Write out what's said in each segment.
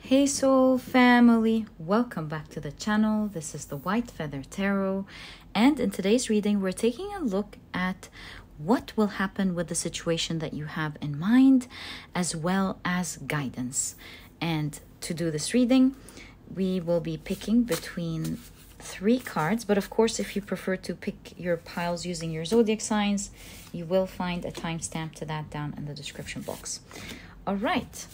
Hey soul family, welcome back to the channel. This is the White Feather Tarot, and in today's reading we're taking a look at what will happen with the situation that you have in mind, as well as guidance. And to do this reading we will be picking between 3 cards, but of course if you prefer to pick your piles using your zodiac signs, you will find a timestamp to that down in the description box. All right,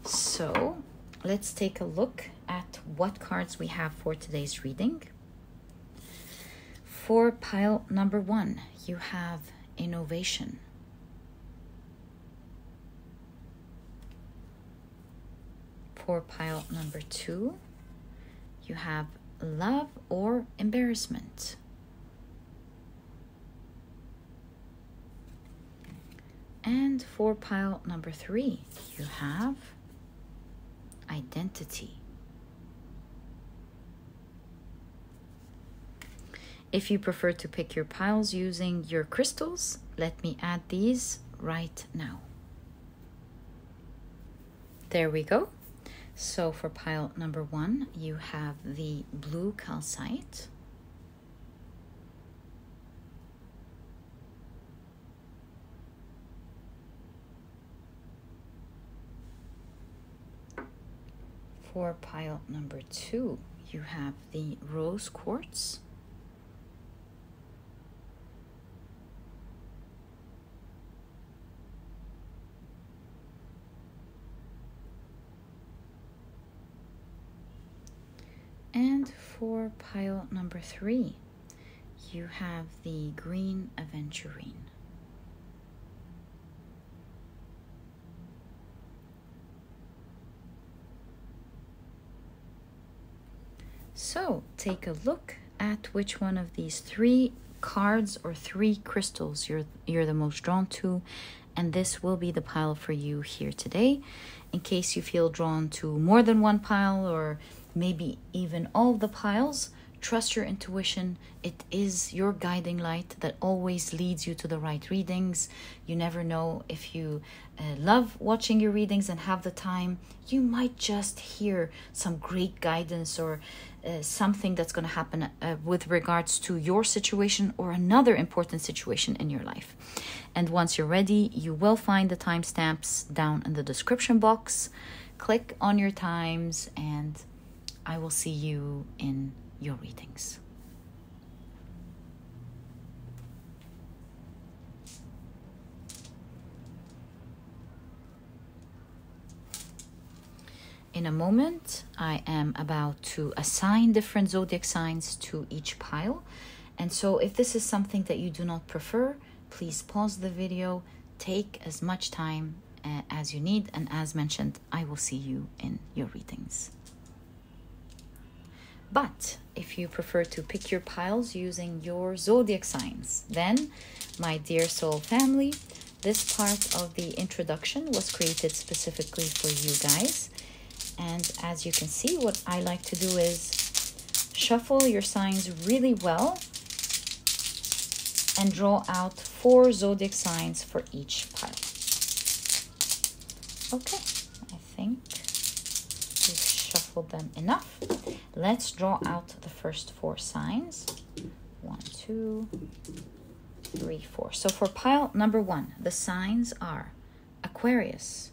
so let's take a look at what cards we have for today's reading. For pile number 1, you have innovation. For pile number 2, you have love or embarrassment. And for pile number 3, you have identity. If you prefer to pick your piles using your crystals, let me add these right now. There we go. So for pile number 1, you have the blue calcite. For pile number 2, you have the rose quartz. And for pile number 3, you have the green Aventurine. So take a look at which one of these 3 cards or 3 crystals you're the most drawn to, and this will be the pile for you here today. In case you feel drawn to more than one pile or maybe even all the piles, trust your intuition. It is your guiding light that always leads you to the right readings. You never know, if you love watching your readings and have the time, you might just hear some great guidance or something that's going to happen with regards to your situation or another important situation in your life. And once you're ready, you will find the timestamps down in the description box. Click on your times and I will see you in your readings. In a moment, I am about to assign different zodiac signs to each pile. And so if this is something that you do not prefer, please pause the video, take as much time as you need. And as mentioned, I will see you in your readings. But if you prefer to pick your piles using your zodiac signs, then, my dear soul family, this part of the introduction was created specifically for you guys. And as you can see, what I like to do is shuffle your signs really well and draw out 4 zodiac signs for each pile. Okay, I think we've shuffled them enough. Let's draw out the first 4 signs. 1, 2, 3, 4. So for pile number 1, the signs are Aquarius,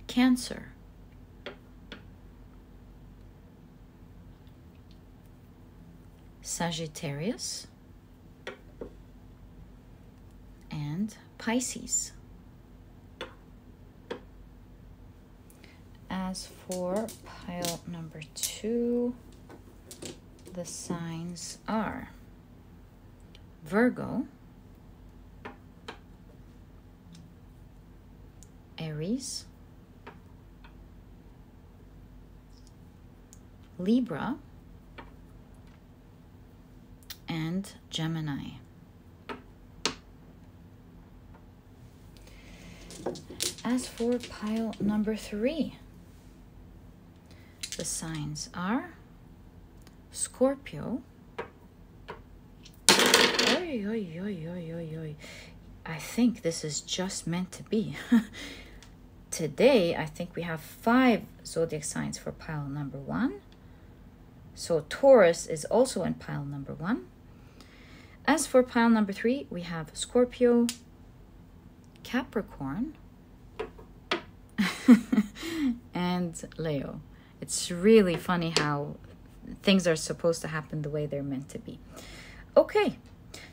Cancer, Sagittarius, and Pisces. As for pile number 2, the signs are Virgo, Aries, Libra, and Gemini. As for pile number 3, the signs are Scorpio. I think this is just meant to be. today, I think we have 5 zodiac signs for pile number 1. So Taurus is also in pile number 1. As for pile number 3, we have Scorpio, Capricorn, and Leo. It's really funny how things are supposed to happen the way they're meant to be. Okay,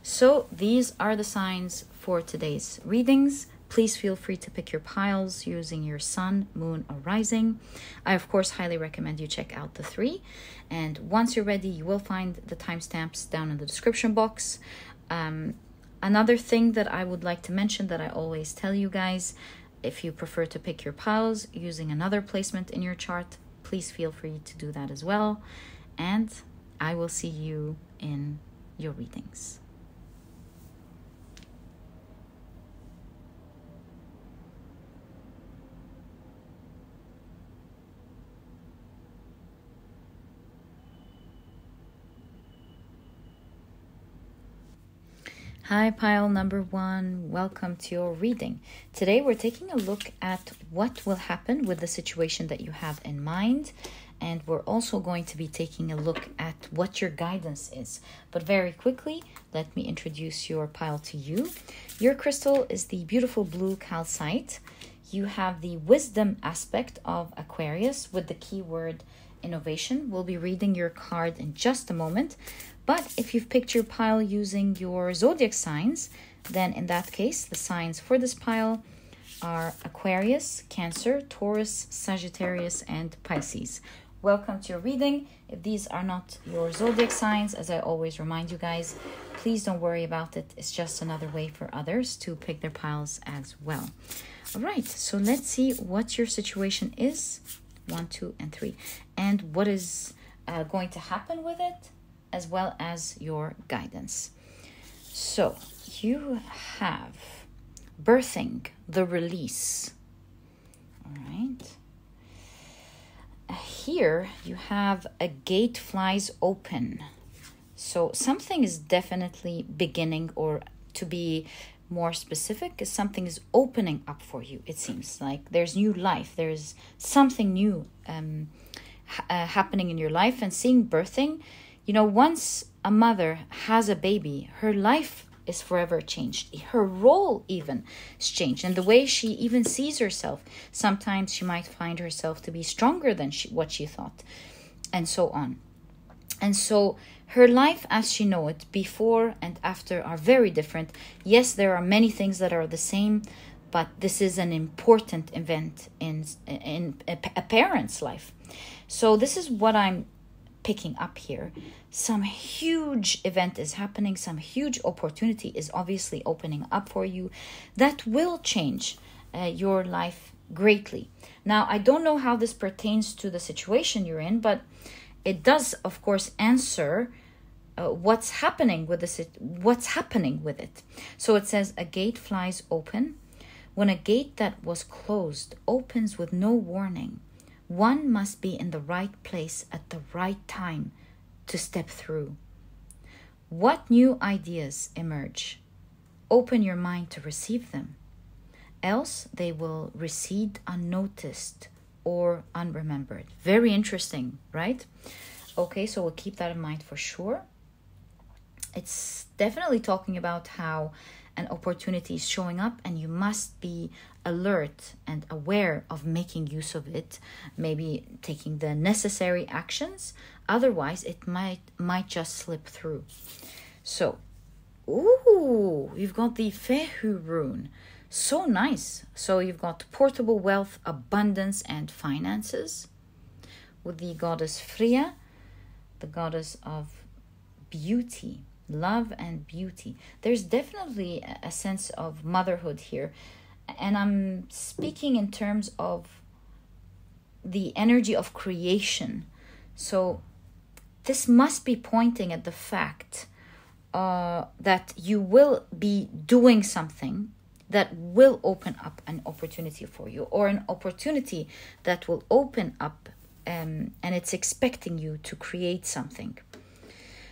so these are the signs for today's readings. Please feel free to pick your piles using your sun, moon, or rising. I, of course, highly recommend you check out the 3. And once you're ready, you will find the timestamps down in the description box. Another thing that I would like to mention that I always tell you guys, if you prefer to pick your piles using another placement in your chart, please feel free to do that as well. And I will see you in your readings. Hi, pile number 1. Welcome to your reading. Today we're taking a look at what will happen with the situation that you have in mind. And we're also going to be taking a look at what your guidance is. But very quickly, let me introduce your pile to you. Your crystal is the beautiful blue calcite. You have the wisdom aspect of Aquarius with the keyword innovation. We'll be reading your card in just a moment. But if you've picked your pile using your zodiac signs, then in that case, the signs for this pile are Aquarius, Cancer, Taurus, Sagittarius, and Pisces. Welcome to your reading. If these are not your zodiac signs, as I always remind you guys, please don't worry about it. It's just another way for others to pick their piles as well. All right, so let's see what your situation is. 1, 2, and 3. And what is going to happen with it, as well as your guidance. So you have birthing, the release. All right. Here you have a gate flies open. So something is definitely beginning, or to be more specific, something is opening up for you. It seems like there's new life. There's something new happening in your life. And seeing birthing, you know, once a mother has a baby, her life is forever changed. Her role even is changed. And the way she even sees herself, sometimes she might find herself to be stronger than what she thought, and so on. And so her life as she know it, before and after, are very different. Yes, there are many things that are the same, but this is an important event in a parent's life. So this is what I'm picking up here. Some huge event is happening. Some huge opportunity is obviously opening up for you that will change your life greatly. Now, I don't know how this pertains to the situation you're in, but it does, of course, answer what's happening with it. So it says, a gate flies open. When a gate that was closed opens with no warning, one must be in the right place at the right time to step through. What new ideas emerge? Open your mind to receive them. Else they will recede unnoticed or unremembered. Very interesting, right? Okay, so we'll keep that in mind for sure. It's definitely talking about how an opportunity is showing up and you must be alert and aware of making use of it, maybe taking the necessary actions. Otherwise, it might just slip through. So, ooh, you've got the Fehu rune. So nice. So you've got portable wealth, abundance, and finances. With the goddess Freya, the goddess of beauty, love and beauty. There's definitely a sense of motherhood here. And I'm speaking in terms of the energy of creation. So this must be pointing at the fact that you will be doing something that will open up an opportunity for you, or an opportunity that will open up and it's expecting you to create something.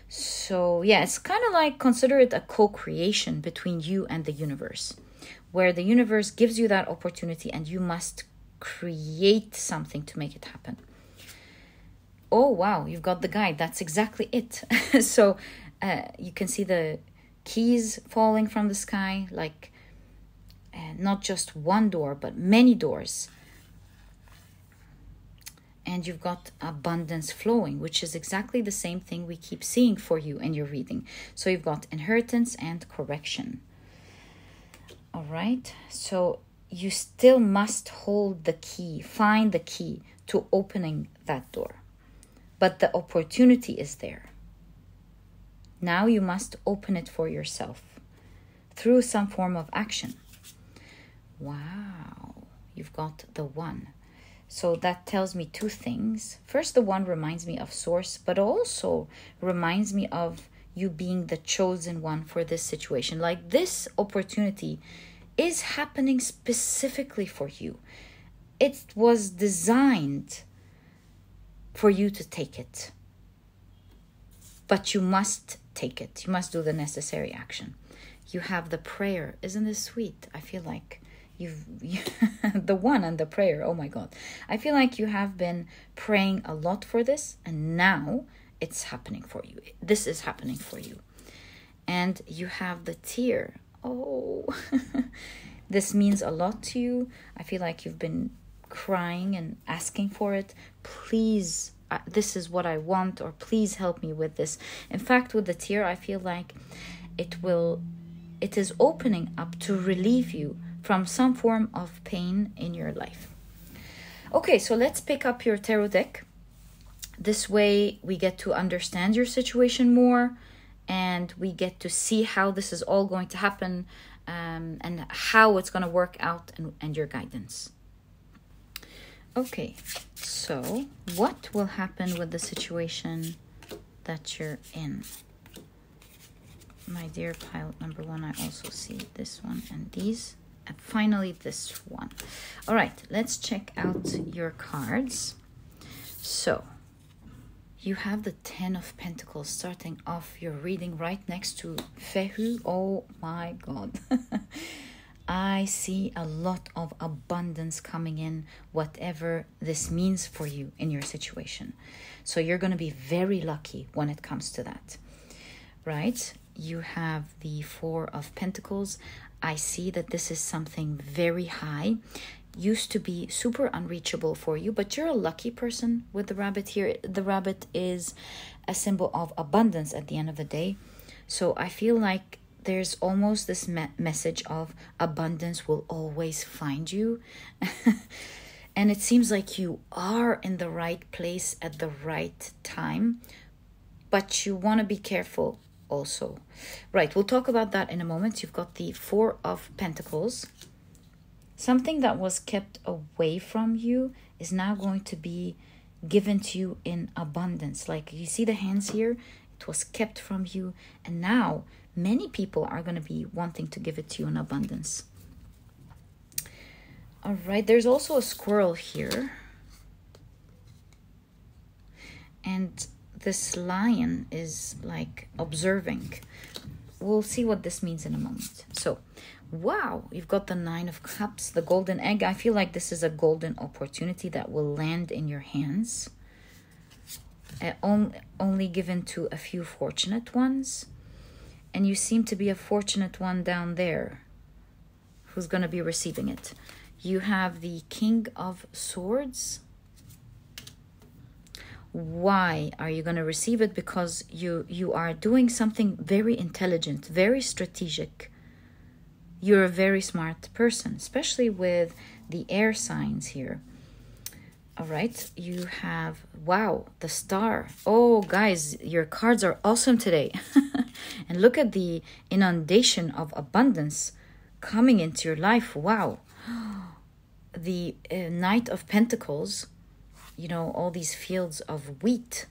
So yeah, it's kind of like, consider it a co-creation between you and the universe, where the universe gives you that opportunity and you must create something to make it happen. Oh, wow, you've got the guide. That's exactly it. So you can see the keys falling from the sky, like not just one door, but many doors. And you've got abundance flowing, which is exactly the same thing we keep seeing for you in your reading. So you've got inheritance and correction. All right. So you still must hold the key, find the key to opening that door. But the opportunity is there. Now you must open it for yourself through some form of action. Wow. You've got the one. So that tells me two things. First, the one reminds me of source, but also reminds me of you being the chosen one for this situation. Like this opportunity is happening specifically for you. It was designed for you to take it. But you must take it. You must do the necessary action. You have the prayer. Isn't this sweet? I feel like you've the one and the prayer. Oh my God. I feel like you have been praying a lot for this, and now it's happening for you. This is happening for you. And you have the tear. Oh, this means a lot to you. I feel like you've been crying and asking for it. Please, this is what I want, or please help me with this. In fact, with the tear, I feel like it is opening up to relieve you from some form of pain in your life. Okay, so let's pick up your tarot deck. This way we get to understand your situation more, and we get to see how this is all going to happen, and how it's going to work out, and your guidance. Okay, so what will happen with the situation that you're in? My dear pile number one, I also see this one and these. And finally, this one. All right, let's check out your cards. So, you have the 10 of Pentacles starting off your reading right next to Fehu. Oh my God. I see a lot of abundance coming in, whatever this means for you in your situation. So you're going to be very lucky when it comes to that, right? You have the 4 of Pentacles. I see that this is something very high, used to be super unreachable for you, but you're a lucky person with the rabbit here. The rabbit is a symbol of abundance at the end of the day. So I feel like there's almost this message of abundance will always find you. And it seems like you are in the right place at the right time, but you want to be careful also. Right, we'll talk about that in a moment. You've got the 4 of Pentacles. Something that was kept away from you is now going to be given to you in abundance. Like you see the hands here, it was kept from you, and now many people are going to be wanting to give it to you in abundance. All right, there's also a squirrel here. And this lion is like observing. We'll see what this means in a moment. So, wow, you've got the 9 of Cups, the golden egg. I feel like this is a golden opportunity that will land in your hands. Only given to a few fortunate ones. And you seem to be a fortunate one down there who's going to be receiving it. You have the King of Swords. Why are you going to receive it? Because you are doing something very intelligent, very strategic. You're a very smart person, especially with the air signs here. All right, you have, wow, the Star. Oh, guys, your cards are awesome today. And look at the inundation of abundance coming into your life. Wow. The Knight of Pentacles, you know, all these fields of wheat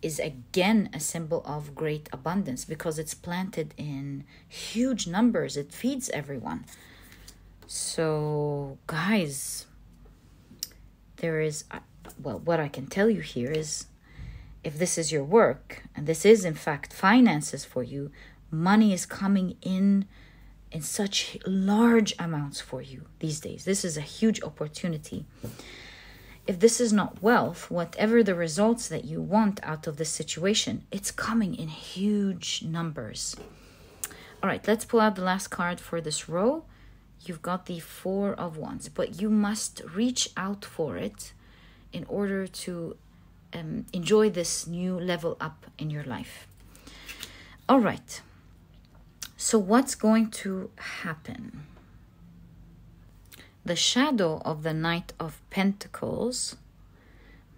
is again a symbol of great abundance because it's planted in huge numbers. It feeds everyone. So, guys, there is, well, what I can tell you here is if this is your work and this is in fact finances for you, money is coming in in such large amounts for you these days. This is a huge opportunity. If this is not wealth, whatever the results that you want out of this situation, it's coming in huge numbers. All right, let's pull out the last card for this row. You've got the Four of Wands, but you must reach out for it in order to enjoy this new level up in your life. All right. So what's going to happen? The shadow of the Knight of Pentacles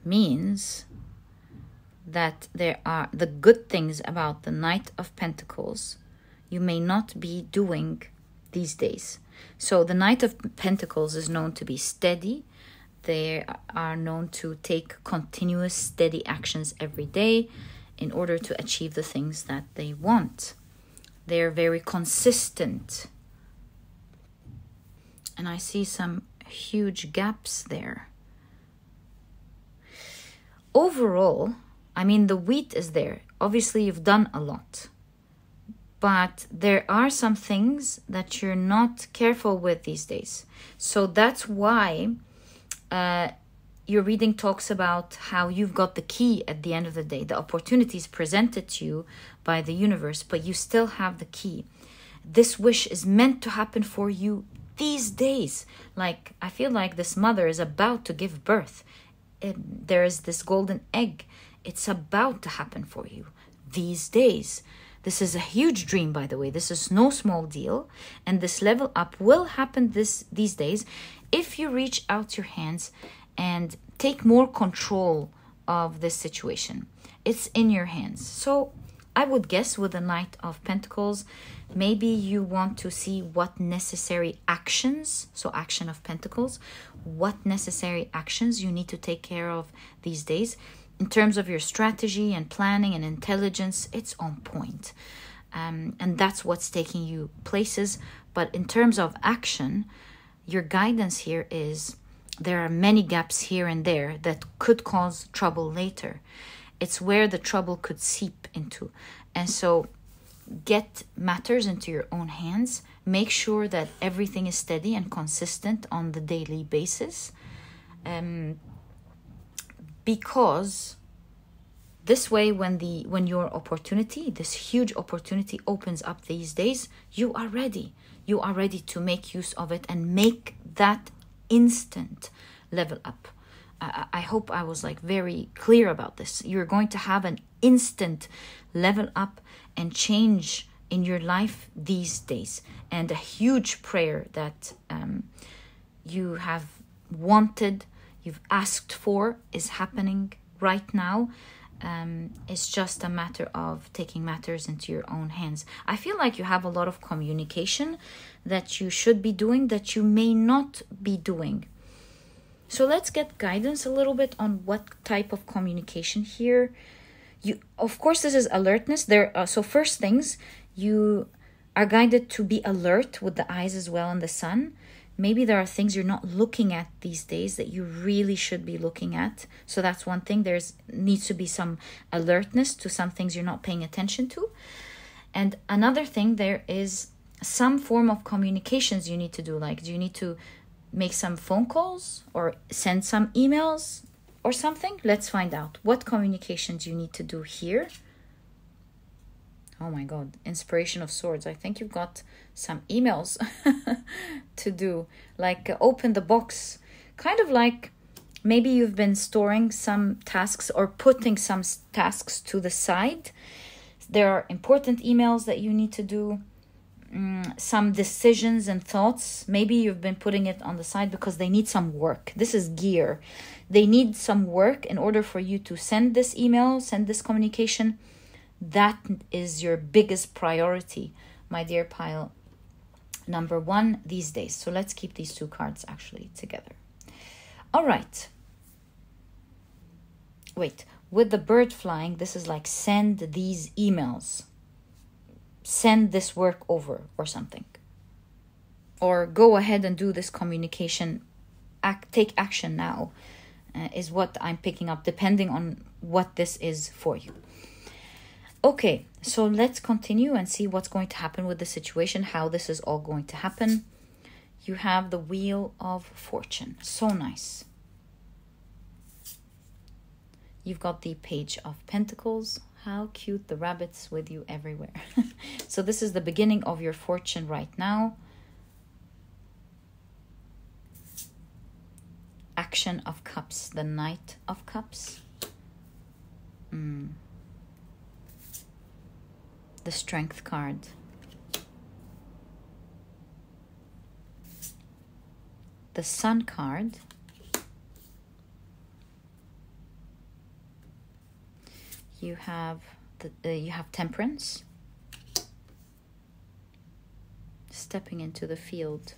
means that there are the good things about the Knight of Pentacles you may not be doing these days. So the Knight of Pentacles is known to be steady. They are known to take continuous steady actions every day in order to achieve the things that they want. They're very consistent. And I see some huge gaps there. Overall, I mean, the wheat is there. Obviously, you've done a lot. But there are some things that you're not careful with these days. So that's why your reading talks about how you've got the key at the end of the day. The opportunities presented to you by the universe, but you still have the key. This wish is meant to happen for you these days. Like, I feel like this mother is about to give birth. There is this golden egg. It's about to happen for you these days. This is a huge dream, by the way. This is no small deal. And this level up will happen these days if you reach out your hands and take more control of this situation. It's in your hands. So I would guess with the Knight of Pentacles, maybe you want to see what necessary actions, so Action of Pentacles, what necessary actions you need to take care of these days. In terms of your strategy and planning and intelligence, it's on point. And that's what's taking you places. But in terms of action, your guidance here is there are many gaps here and there that could cause trouble later. It's where the trouble could seep into. And so get matters into your own hands. Make sure that everything is steady and consistent on the daily basis. Because this way, when your opportunity, this huge opportunity opens up these days, you are ready. You are ready to make use of it and make that instant level up. I hope I was very clear about this. You're going to have an instant level up and change in your life these days. And a huge prayer that you have wanted, you've asked for, is happening right now. It's just a matter of taking matters into your own hands. I feel like you have a lot of communication that you should be doing that you may not be doing. So let's get guidance a little bit on what type of communication here. Of course, this is alertness. So first things, you are guided to be alert with the eyes as well in the sun. Maybe there are things you're not looking at these days that you really should be looking at. So that's one thing. Needs to be some alertness to some things you're not paying attention to. And another thing, there is some form of communications you need to do. Like, do you need to make some phone calls or send some emails or something? Let's find out. What communications you need to do here? Oh my God, Inspiration of Swords. I think you've got some emails to do. Like open the box. Kind of like maybe you've been storing some tasks or putting some tasks to the side. There are important emails that you need to do. Some decisions and thoughts. Maybe you've been putting it on the side because they need some work. This is gear. They need some work in order for you to send this email, send this communication. That is your biggest priority, my dear pile number one these days. So let's keep these two cards actually together. All right. Wait, with the bird flying, this is like send these emails. Send this work over or something. Or go ahead and do this communication. Take action now is what I'm picking up, depending on what this is for you. Okay, so let's continue and see what's going to happen with the situation, how this is all going to happen. You have the Wheel of Fortune. So nice. You've got the Page of Pentacles. How cute, the rabbits with you everywhere. So this is the beginning of your fortune right now. Action of Cups, the Knight of Cups. The Strength card. The Sun card. You have Temperance. Stepping into the field.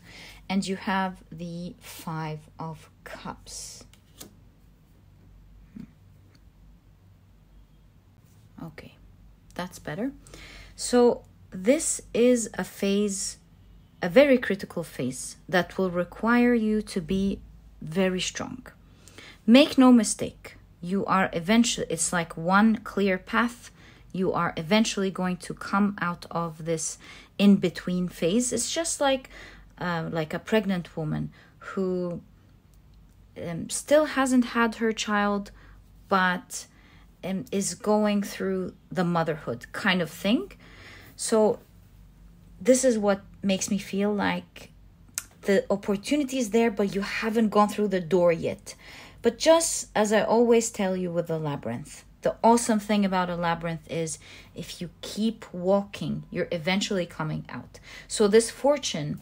And you have the Five of Cups. Okay, that's better. So this is a phase, a very critical phase that will require you to be very strong. Make no mistake, you are eventually, it's like one clear path. You are eventually going to come out of this in-between phase. It's just like a pregnant woman who still hasn't had her child, but is going through the motherhood kind of thing. So this is what makes me feel like the opportunity is there, but you haven't gone through the door yet. But just as I always tell you with the labyrinth, the awesome thing about a labyrinth is if you keep walking, you're eventually coming out. So this fortune,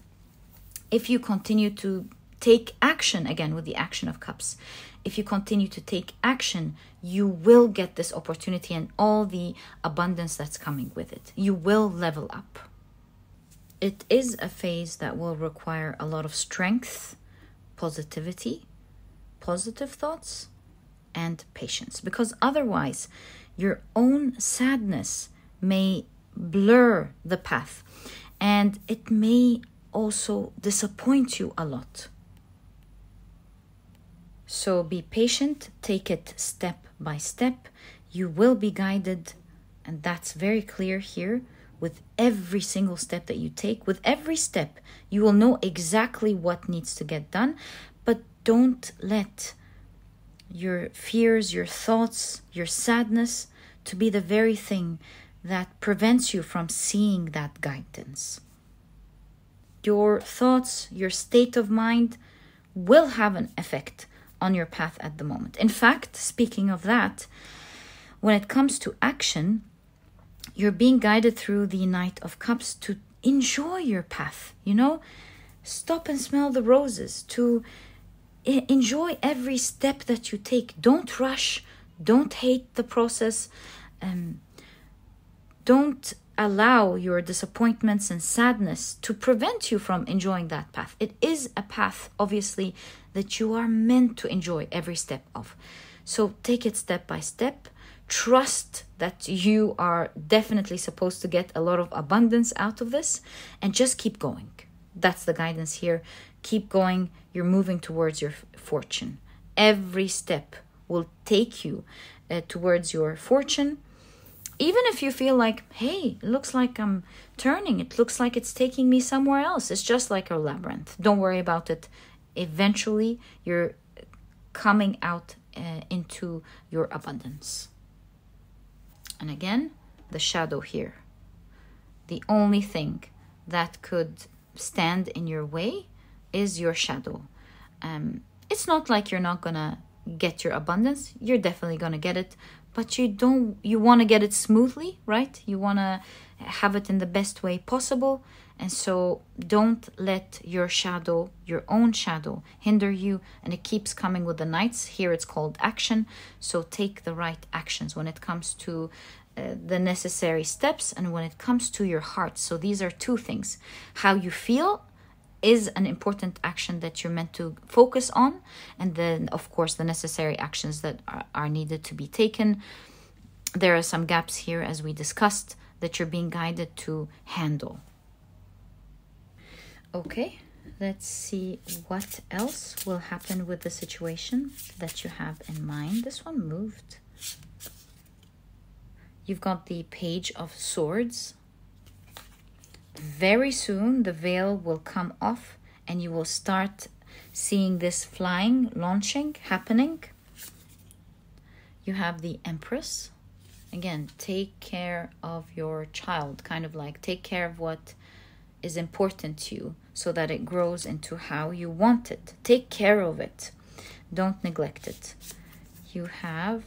if you continue to take action, again with the Action of Cups, if you continue to take action, you will get this opportunity and all the abundance that's coming with it. You will level up. It is a phase that will require a lot of strength, positivity, positive thoughts, and patience, because otherwise your own sadness may blur the path and it may also disappoint you a lot. So be patient, take it step by step. You will be guided, and that's very clear here. With every single step that you take, with every step, you will know exactly what needs to get done. But don't let your fears, your thoughts, your sadness to be the very thing that prevents you from seeing that guidance. Your thoughts, your state of mind will have an effect on your path at the moment. In fact, speaking of that, when it comes to action, you're being guided through the Knight of Cups to enjoy your path, stop and smell the roses, to enjoy every step that you take. Don't rush, don't hate the process, don't allow your disappointments and sadness to prevent you from enjoying that path. It is a path, obviously, that you are meant to enjoy every step of. So take it step by step. Trust that you are definitely supposed to get a lot of abundance out of this, and just keep going. That's the guidance here. Keep going. You're moving towards your fortune. Every step will take you towards your fortune. Even if you feel like, hey, it looks like I'm turning. It looks like it's taking me somewhere else. It's just like a labyrinth. Don't worry about it. Eventually, you're coming out into your abundance. And again, the shadow here. The only thing that could stand in your way is your shadow. It's not like you're not gonna get your abundance. You're definitely gonna get it, but you want to get it smoothly, right? You want to have it in the best way possible. And so don't let your shadow, your own shadow, hinder you. And it keeps coming with the Knights. Here it's called action. So take the right actions when it comes to the necessary steps and when it comes to your heart. So these are two things. How you feel is an important action that you're meant to focus on. And then, of course, the necessary actions that are needed to be taken. There are some gaps here, as we discussed, that you're being guided to handle. Okay, let's see what else will happen with the situation that you have in mind. This one moved. you've got the Page of Swords. Very soon the veil will come off and you will start seeing this flying, launching, happening. You have the Empress. Again, take care of your child, kind of like take care of what is important to you so that it grows into how you want it. Take care of it. Don't neglect it. You have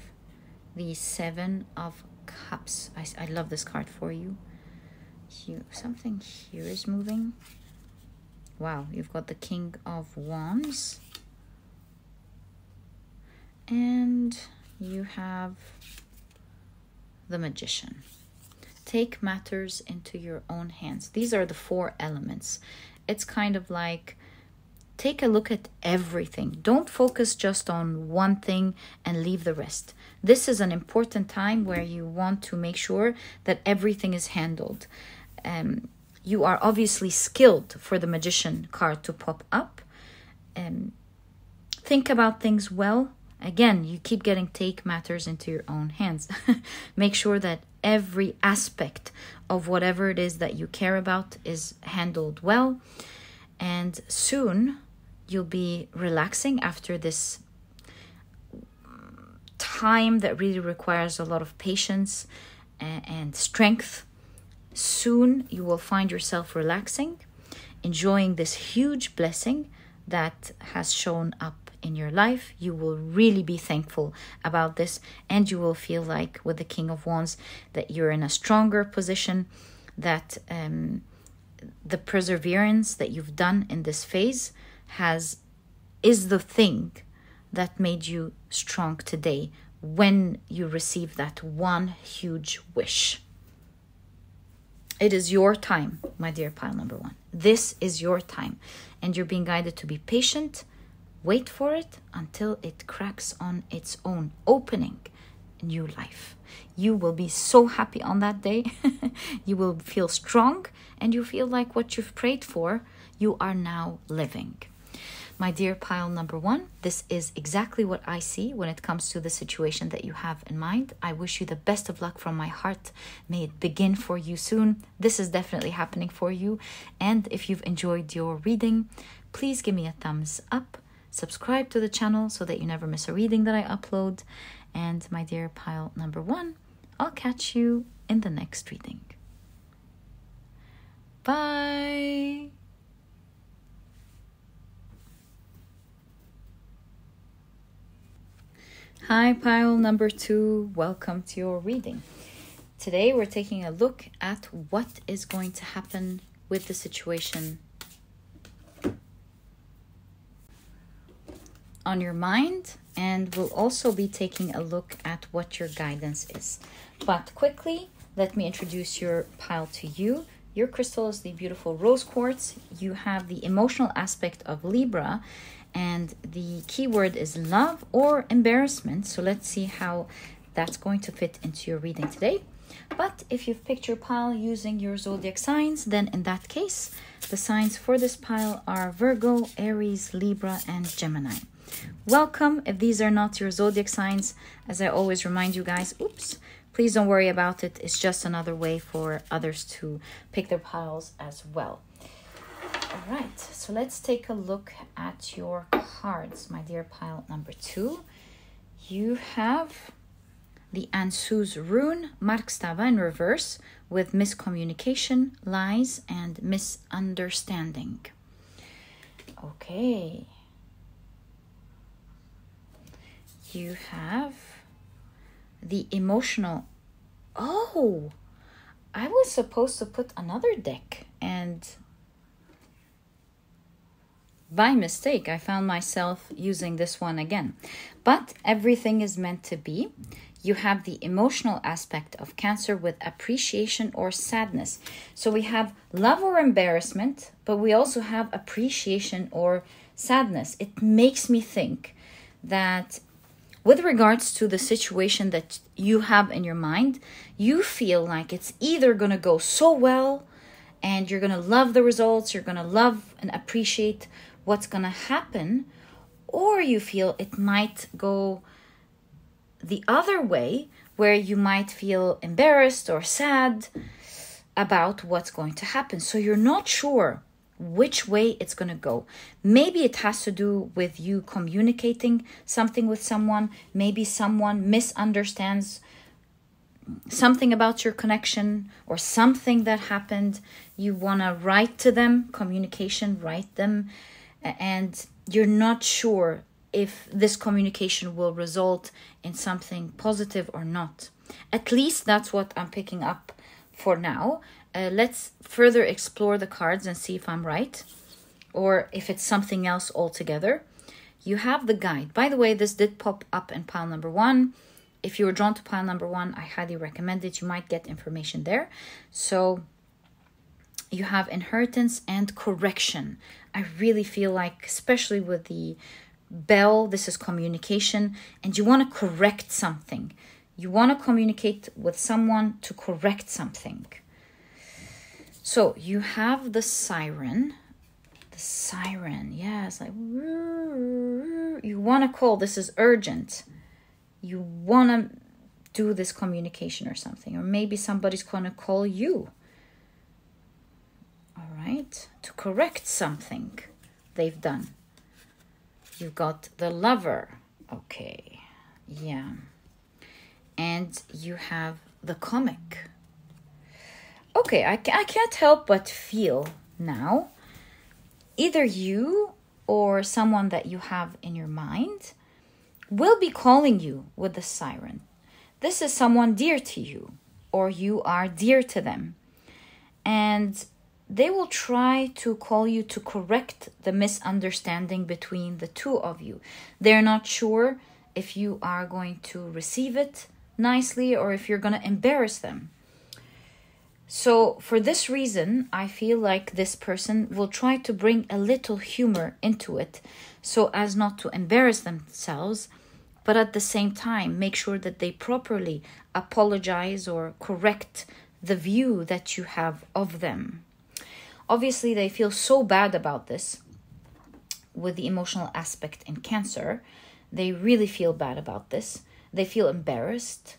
the Seven of Cups. I love this card for you. Something here is moving. Wow, you've got the King of Wands. And you have the Magician. Take matters into your own hands. These are the 4 elements. It's kind of like take a look at everything. Don't focus just on one thing and leave the rest. This is an important time where you want to make sure that everything is handled. You are obviously skilled for the Magician card to pop up. Think about things well. Again, you keep getting take matters into your own hands. Make sure that every aspect of whatever it is that you care about is handled well. And soon you'll be relaxing after this time that really requires a lot of patience and strength. Soon you will find yourself relaxing, enjoying this huge blessing that has shown up in your life. You will really be thankful about this, and you will feel like with the King of Wands that you're in a stronger position, that the perseverance that you've done in this phase is the thing that made you strong today when you receive that one huge wish. It is your time, my dear pile number 1. This is your time, and you're being guided to be patient. Wait for it until it cracks on its own, opening a new life. You will be so happy on that day. You will feel strong, and you feel like what you've prayed for, you are now living. My dear pile number 1, this is exactly what I see when it comes to the situation that you have in mind. I wish you the best of luck from my heart. May it begin for you soon. This is definitely happening for you. And if you've enjoyed your reading, please give me a thumbs up. Subscribe to the channel so that you never miss a reading that I upload. And my dear pile number 1, I'll catch you in the next reading. Bye. Hi, pile number 2. Welcome to your reading. Today we're taking a look at what is going to happen with the situation on your mind, and we'll also be taking a look at what your guidance is. But quickly, let me introduce your pile to you. Your crystal is the beautiful rose quartz. You have the emotional aspect of Libra, and the keyword is love or embarrassment. So let's see how that's going to fit into your reading today. But if you've picked your pile using your zodiac signs, then in that case, the signs for this pile are Virgo, Aries, Libra, and Gemini. Welcome. If these are not your zodiac signs, as I always remind you guys, please don't worry about it. It's just another way for others to pick their piles as well. All right, so let's take a look at your cards, my dear pile number 2. You have the Ansu's rune, Markstava in reverse, with miscommunication, lies, and misunderstanding. Okay. You have the emotional... Oh, I was supposed to put another deck, and by mistake, I found myself using this one again. But everything is meant to be. You have the emotional aspect of Cancer with appreciation or sadness. So we have love or embarrassment, but we also have appreciation or sadness. It makes me think that with regards to the situation that you have in your mind, you feel like it's either going to go so well and you're going to love the results, you're going to love and appreciate what's going to happen, or you feel it might go the other way, where you might feel embarrassed or sad about what's going to happen. So you're not sure which way it's going to go. Maybe it has to do with you communicating something with someone. Maybe someone misunderstands something about your connection or something that happened. You want to write to them, communication, write them, and you're not sure if this communication will result in something positive or not. At least that's what I'm picking up for now. Let's further explore the cards and see if I'm right or if it's something else altogether. You have the guide. By the way, this did pop up in pile number 1. If you were drawn to pile number 1, I highly recommend it. You might get information there. So you have inheritance and correction. I really feel like, especially with the bell, this is communication, and you want to correct something. You want to communicate with someone to correct something. So you have the siren. The siren, yeah, it's like, you want to call. This is urgent. You want to do this communication or something. Or maybe somebody's going to call you. All right, to correct something they've done. You've got the lover. Okay, yeah. And you have the comic. Okay, I can't help but feel now, either you or someone that you have in your mind will be calling you with the siren. This is someone dear to you, or you are dear to them. And they will try to call you to correct the misunderstanding between the two of you. They're not sure if you are going to receive it nicely or if you're going to embarrass them. So for this reason, I feel like this person will try to bring a little humor into it so as not to embarrass themselves, but at the same time, make sure that they properly apologize or correct the view that you have of them. Obviously, they feel so bad about this with the emotional aspect in Cancer. They really feel bad about this. They feel embarrassed.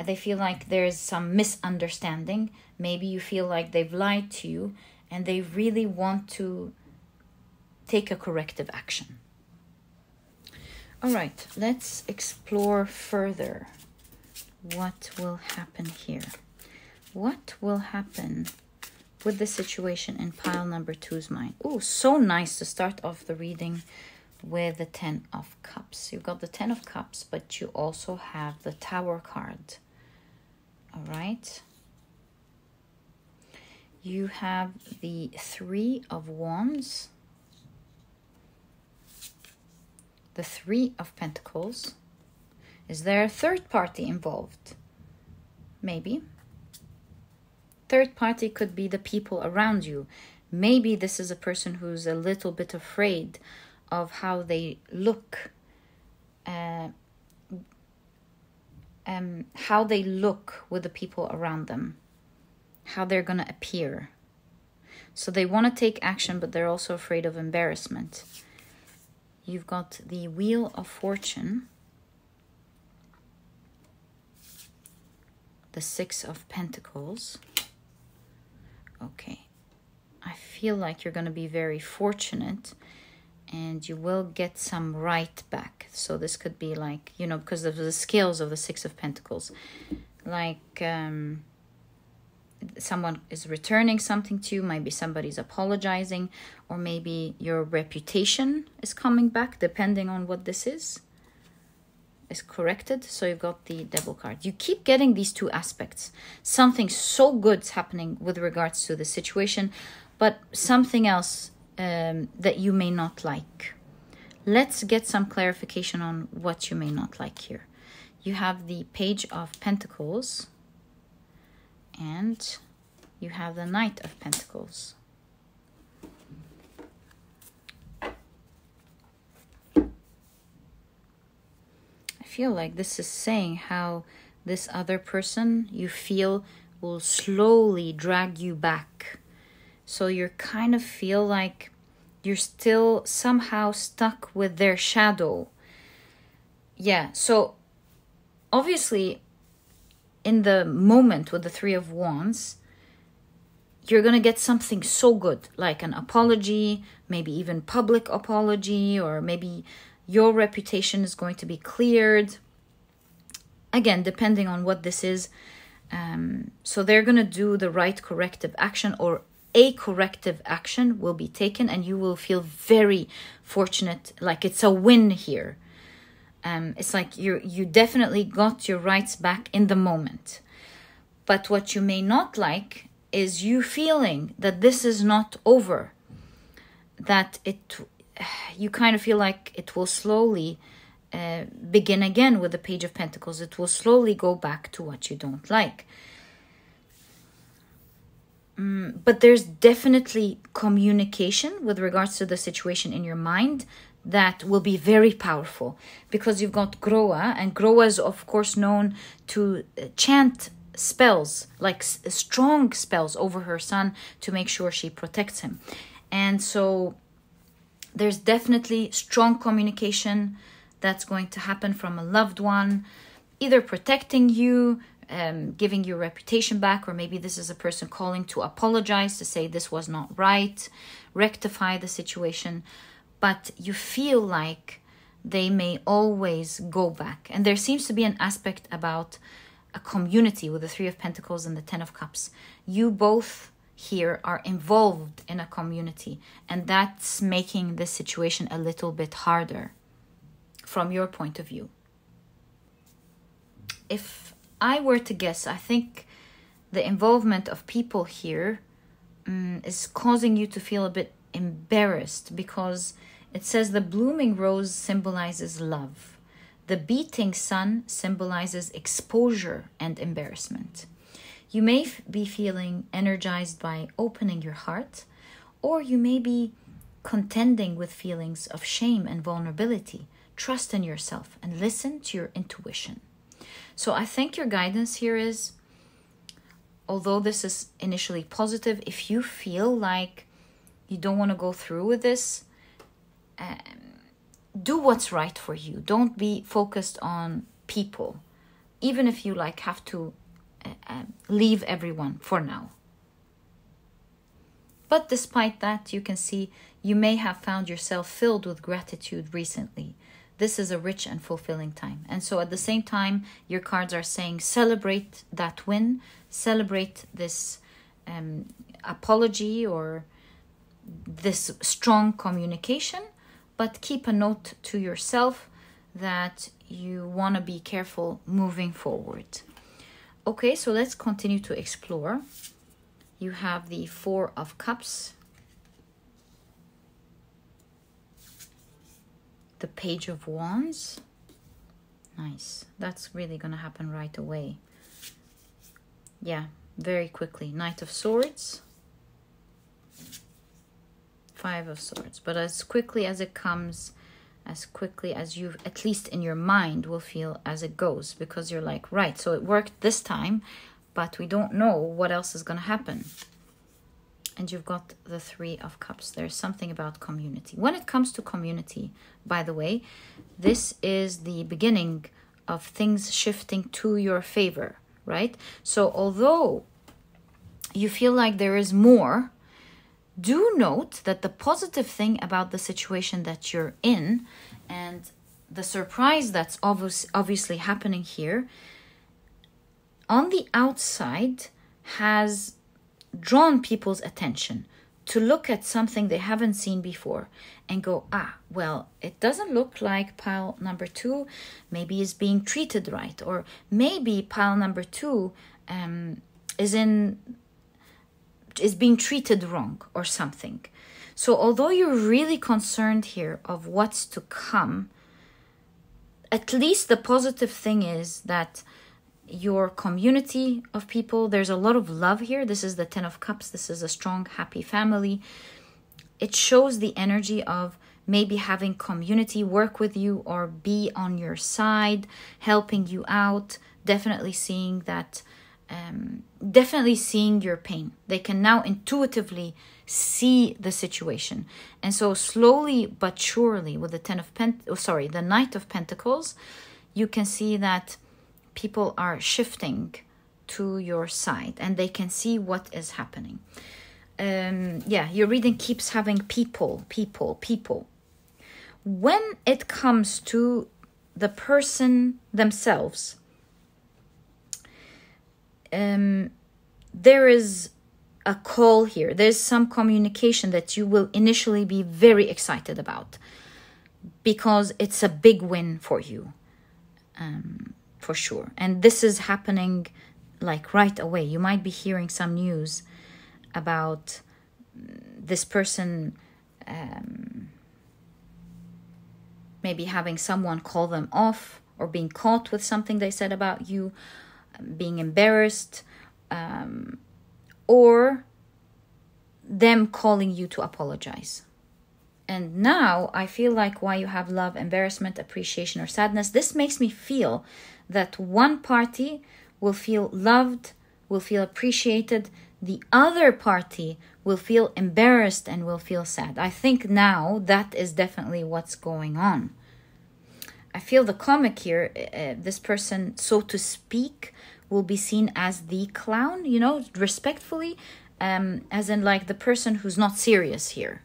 They feel like there's some misunderstanding. Maybe you feel like they've lied to you and they really want to take a corrective action. All right, let's explore further what will happen here. What will happen with the situation in pile number 2's mind? Oh, so nice to start off the reading with the 10 of Cups. You've got the 10 of Cups, but you also have the Tower card. All right. You have the 3 of Wands, the 3 of Pentacles. Is there a third party involved? Maybe. Third party could be the people around you. Maybe this is a person who's a little bit afraid of how they look, how they look with the people around them, how they're going to appear. So they want to take action, but they're also afraid of embarrassment. You've got the Wheel of Fortune, the 6 of Pentacles. Okay, I feel like you're going to be very fortunate and you will get some right back. So this could be like, you know, because of the scales of the 6 of Pentacles. Like someone is returning something to you. Maybe somebody's apologizing. Or maybe your reputation is coming back, depending on what this is corrected. So you've got the Devil card. You keep getting these two aspects. Something so good's happening with regards to the situation, but something else that you may not like. Let's get some clarification on what you may not like here. You have the Page of Pentacles and you have the Knight of Pentacles. I feel like this is saying how this other person you feel will slowly drag you back. So you kind of feel like you're still somehow stuck with their shadow. Yeah, so obviously, in the moment with the Three of Wands, you're going to get something so good, like an apology, maybe even public apology, or maybe your reputation is going to be cleared. Again, depending on what this is. So they're going to do the right corrective action, or a corrective action will be taken, and you will feel very fortunate, like it's a win here. It's like you definitely got your rights back in the moment. But what you may not like is you feeling that this is not over, that you kind of feel like it will slowly begin again with the Page of Pentacles. It will slowly go back to what you don't like. But there's definitely communication with regards to the situation in your mind that will be very powerful, because you've got Groa, and Groa is of course known to chant spells, like strong spells over her son to make sure she protects him. And so there's definitely strong communication that's going to happen from a loved one, either protecting you, giving your reputation back, or maybe this is a person calling to apologize, to say this was not right, rectify the situation. But you feel like they may always go back. And there seems to be an aspect about a community with the Three of Pentacles and the Ten of Cups. You both here are involved in a community, and that's making this situation a little bit harder from your point of view. If I were to guess, I think the involvement of people here is causing you to feel a bit embarrassed, because it says the blooming rose symbolizes love. The beating sun symbolizes exposure and embarrassment. You may be feeling energized by opening your heart, or you may be contending with feelings of shame and vulnerability. Trust in yourself and listen to your intuition. So I think your guidance here is, although this is initially positive, if you feel like you don't want to go through with this, do what's right for you. Don't be focused on people, even if you have to leave everyone for now. But despite that, you can see you may have found yourself filled with gratitude recently. This is a rich and fulfilling time. And so at the same time, your cards are saying celebrate that win, celebrate this apology or this strong communication, but keep a note to yourself that you want to be careful moving forward. Okay, so let's continue to explore. You have the Four of Cups, the Page of Wands. Nice. That's really going to happen right away. Yeah, very quickly. Knight of Swords. Five of Swords. But as quickly as it comes, as quickly as you, at least in your mind, will feel as it goes. Because you're like, right, so it worked this time, but we don't know what else is going to happen. And you've got the Three of Cups. There's something about community. When it comes to community, by the way, this is the beginning of things shifting to your favor, right? So although you feel like there is more, do note that the positive thing about the situation that you're in and the surprise that's obviously happening here on the outside has drawn people's attention to look at something they haven't seen before and go, well, it doesn't look like pile number 2 maybe is being treated right, or maybe pile number 2 is being treated wrong or something. So although you're really concerned here of what's to come, at least the positive thing is that your community of people, there's a lot of love here. This is the Ten of Cups. This is a strong, happy family. It shows the energy of maybe having community work with you or be on your side, helping you out, definitely seeing that, definitely seeing your pain. They can now intuitively see the situation. And so slowly but surely with the the Knight of Pentacles, you can see that people are shifting to your side and they can see what is happening. Yeah, your reading keeps having people. When it comes to the person themselves, there is a call here. There's some communication that you will initially be very excited about because it's a big win for you, for sure. And this is happening like right away. You might be hearing some news about this person maybe having someone call them off or being caught with something they said about you, being embarrassed, or them calling you to apologize. And now I feel like why you have love, embarrassment, appreciation, or sadness, this makes me feel that one party will feel loved, will feel appreciated, the other party will feel embarrassed and will feel sad. I think now that is definitely what's going on. I feel the comic here, this person, so to speak, will be seen as the clown, you know, respectfully, as in like the person who's not serious here.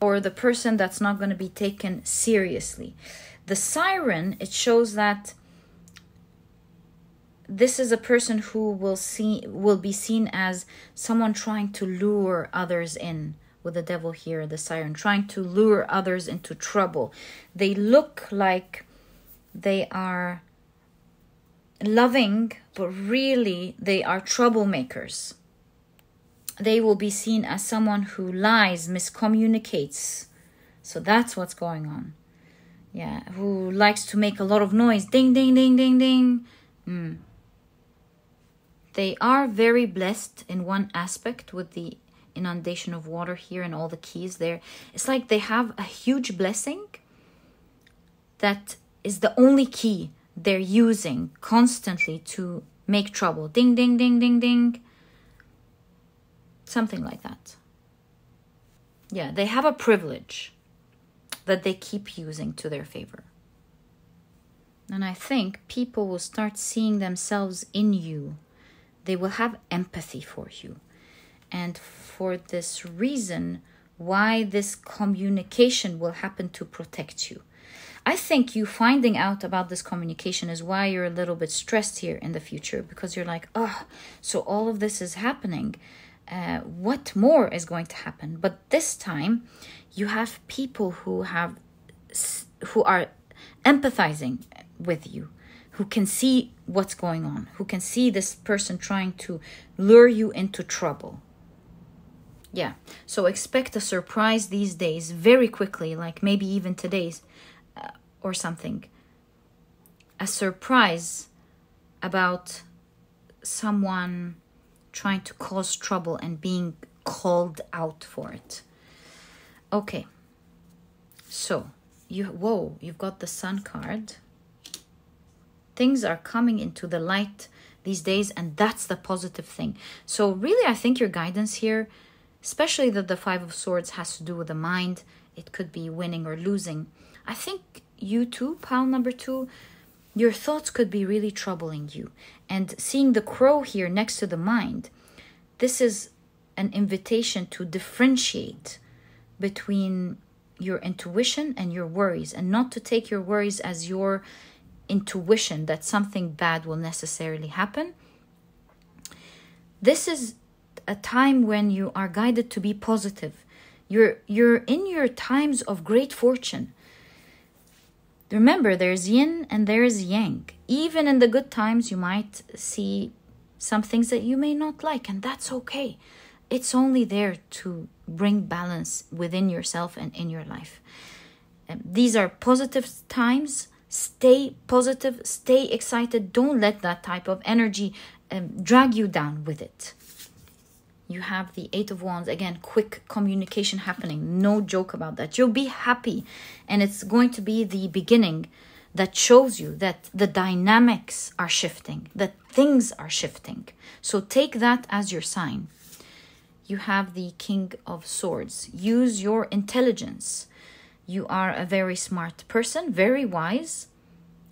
Or the person that's not going to be taken seriously. The siren, it shows that this is a person who will be seen as someone trying to lure others in, with the devil here, the siren, trying to lure others into trouble. They look like they are loving, but really they are troublemakers. They will be seen as someone who lies, miscommunicates. So that's what's going on. Yeah, who likes to make a lot of noise. Ding, ding, ding, ding, ding. They are very blessed in one aspect with the inundation of water here and all the keys there. It's like they have a huge blessing that is the only key they're using constantly to make trouble. Ding, ding, ding, ding, ding. Something like that. Yeah, they have a privilege that they keep using to their favor. And I think people will start seeing themselves in you. They will have empathy for you. And for this reason, why this communication will happen to protect you. I think you finding out about this communication is why you're a little bit stressed here in the future. Because you're like, oh, so all of this is happening. What more is going to happen? But this time, you have people who are empathizing with you, who can see what's going on, who can see this person trying to lure you into trouble. Yeah, so expect a surprise these days very quickly, like maybe even today's or something. A surprise about someone trying to cause trouble and being called out for it. Okay, so you've got the Sun card. Things are coming into the light these days, and that's the positive thing. So really, I think your guidance here, especially that the Five of Swords has to do with the mind, it could be winning or losing. I think you too, pile number 2, your thoughts could be really troubling you. And seeing the crow here next to the mind, this is an invitation to differentiate between your intuition and your worries, and not to take your worries as your intuition that something bad will necessarily happen. This is a time when you are guided to be positive. You're in your times of great fortune. Remember, there's yin and there's yang. Even in the good times, you might see some things that you may not like, and that's okay. It's only there to bring balance within yourself and in your life. These are positive times. Stay positive, stay excited. Don't let that type of energy drag you down with it. You have the Eight of Wands. Again, quick communication happening. No joke about that. You'll be happy. And it's going to be the beginning that shows you that the dynamics are shifting, that things are shifting. So take that as your sign. You have the King of Swords. Use your intelligence. You are a very smart person, very wise,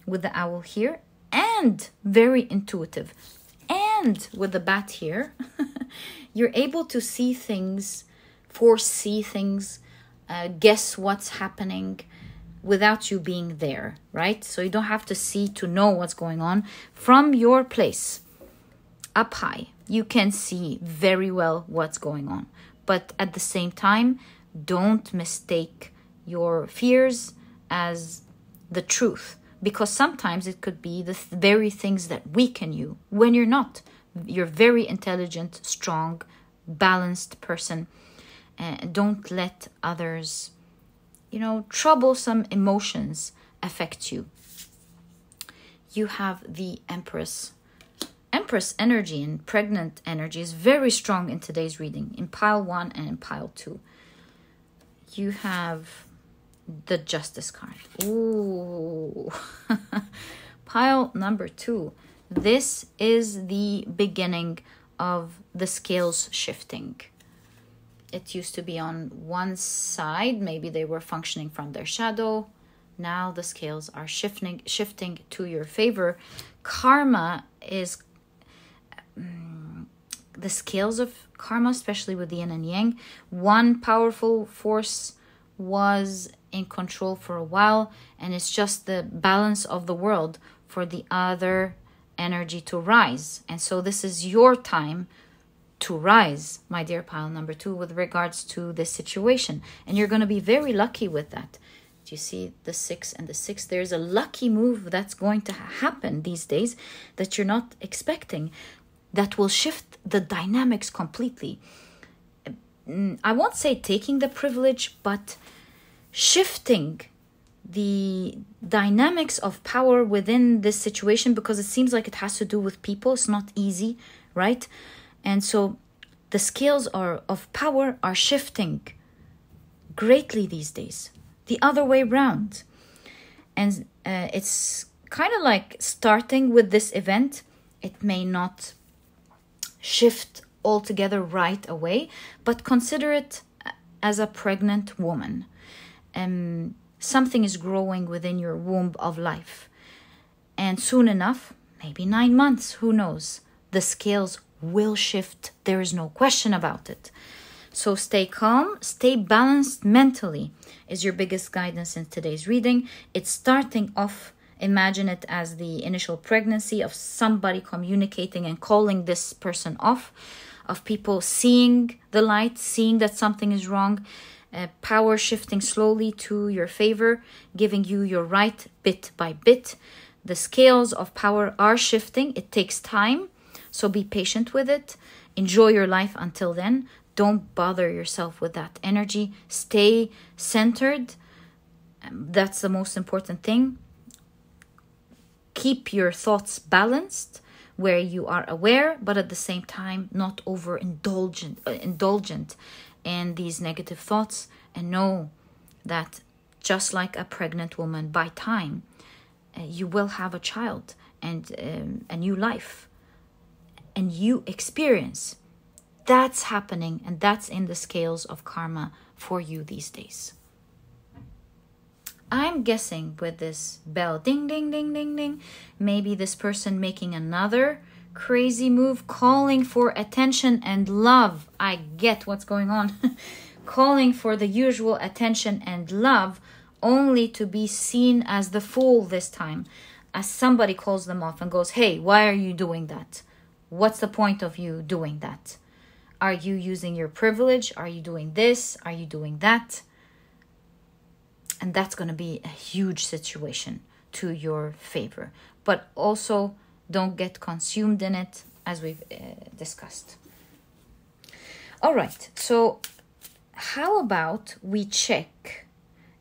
with the owl here. and very intuitive. And with the bat here, you're able to see things, foresee things, guess what's happening without you being there, right? So you don't have to see to know what's going on. From your place up high, you can see very well what's going on. But at the same time, don't mistake your fears as the truth, because sometimes it could be the very things that weaken you when you're not. You're very intelligent, strong, balanced person. Don't let others, troublesome emotions affect you. You have the Empress. Empress energy and pregnant energy is very strong in today's reading, in pile 1 and in pile 2. You have the Justice card. Ooh. Pile number 2. This is the beginning of the scales shifting. It used to be on one side. Maybe they were functioning from their shadow. Now the scales are shifting to your favor. Karma is the scales of karma, especially with the yin and yang. One powerful force was in control for a while, and it's just the balance of the world for the other energy to rise. And so this is your time to rise, my dear pile number 2, with regards to this situation. And you're going to be very lucky with that. Do you see the 6 and the 6? There's a lucky move that's going to happen these days that you're not expecting, that will shift the dynamics completely. I won't say taking the privilege, but shifting the dynamics of power within this situation, because it seems like it has to do with people. It's not easy, right? And so the scales of power are shifting greatly these days, the other way around. And it's kind of like starting with this event. It may not shift altogether right away, but consider it as a pregnant woman. Something is growing within your womb of life. And soon enough, maybe 9 months, who knows, the scales will shift. There is no question about it. So stay calm, stay balanced mentally is your biggest guidance in today's reading. It's starting off, imagine it as the initial pregnancy of somebody communicating and calling this person off, of people seeing the light, seeing that something is wrong, power shifting slowly to your favor, giving you your right bit by bit. The scales of power are shifting. It takes time, so be patient with it. Enjoy your life until then. Don't bother yourself with that energy. Stay centered. That's the most important thing. Keep your thoughts balanced, where you are aware, but at the same time not indulgent in these negative thoughts. And know that just like a pregnant woman, by time you will have a child and a new life, and you experience that's happening, and that's in the scales of karma for you these days. I'm guessing with this bell, ding, ding, ding, ding, ding, maybe this person making another crazy move, calling for attention and love. I get what's going on. Calling for the usual attention and love, only to be seen as the fool this time, as somebody calls them off and goes, hey, why are you doing that? What's the point of you doing that? Are you using your privilege? Are you doing this? Are you doing that? And that's going to be a huge situation to your favor. But also, don't get consumed in it, as we've discussed. All right, so how about we check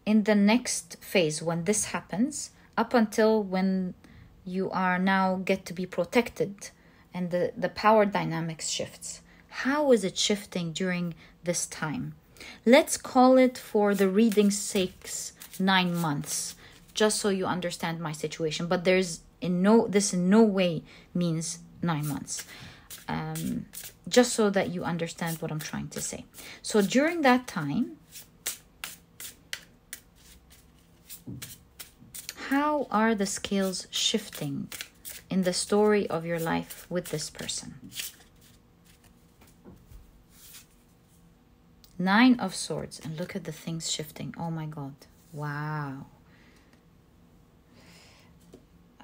in the next phase when this happens, up until when you are now get to be protected and the power dynamics shifts. How is it shifting during this time? Let's call it, for the reading's sakes, 9 months, just so you understand my situation. But this in no way means 9 months. Just so that you understand what I'm trying to say. So during that time, how are the scales shifting in the story of your life with this person. 9 of Swords, and look at the things shifting. Oh my God. Wow.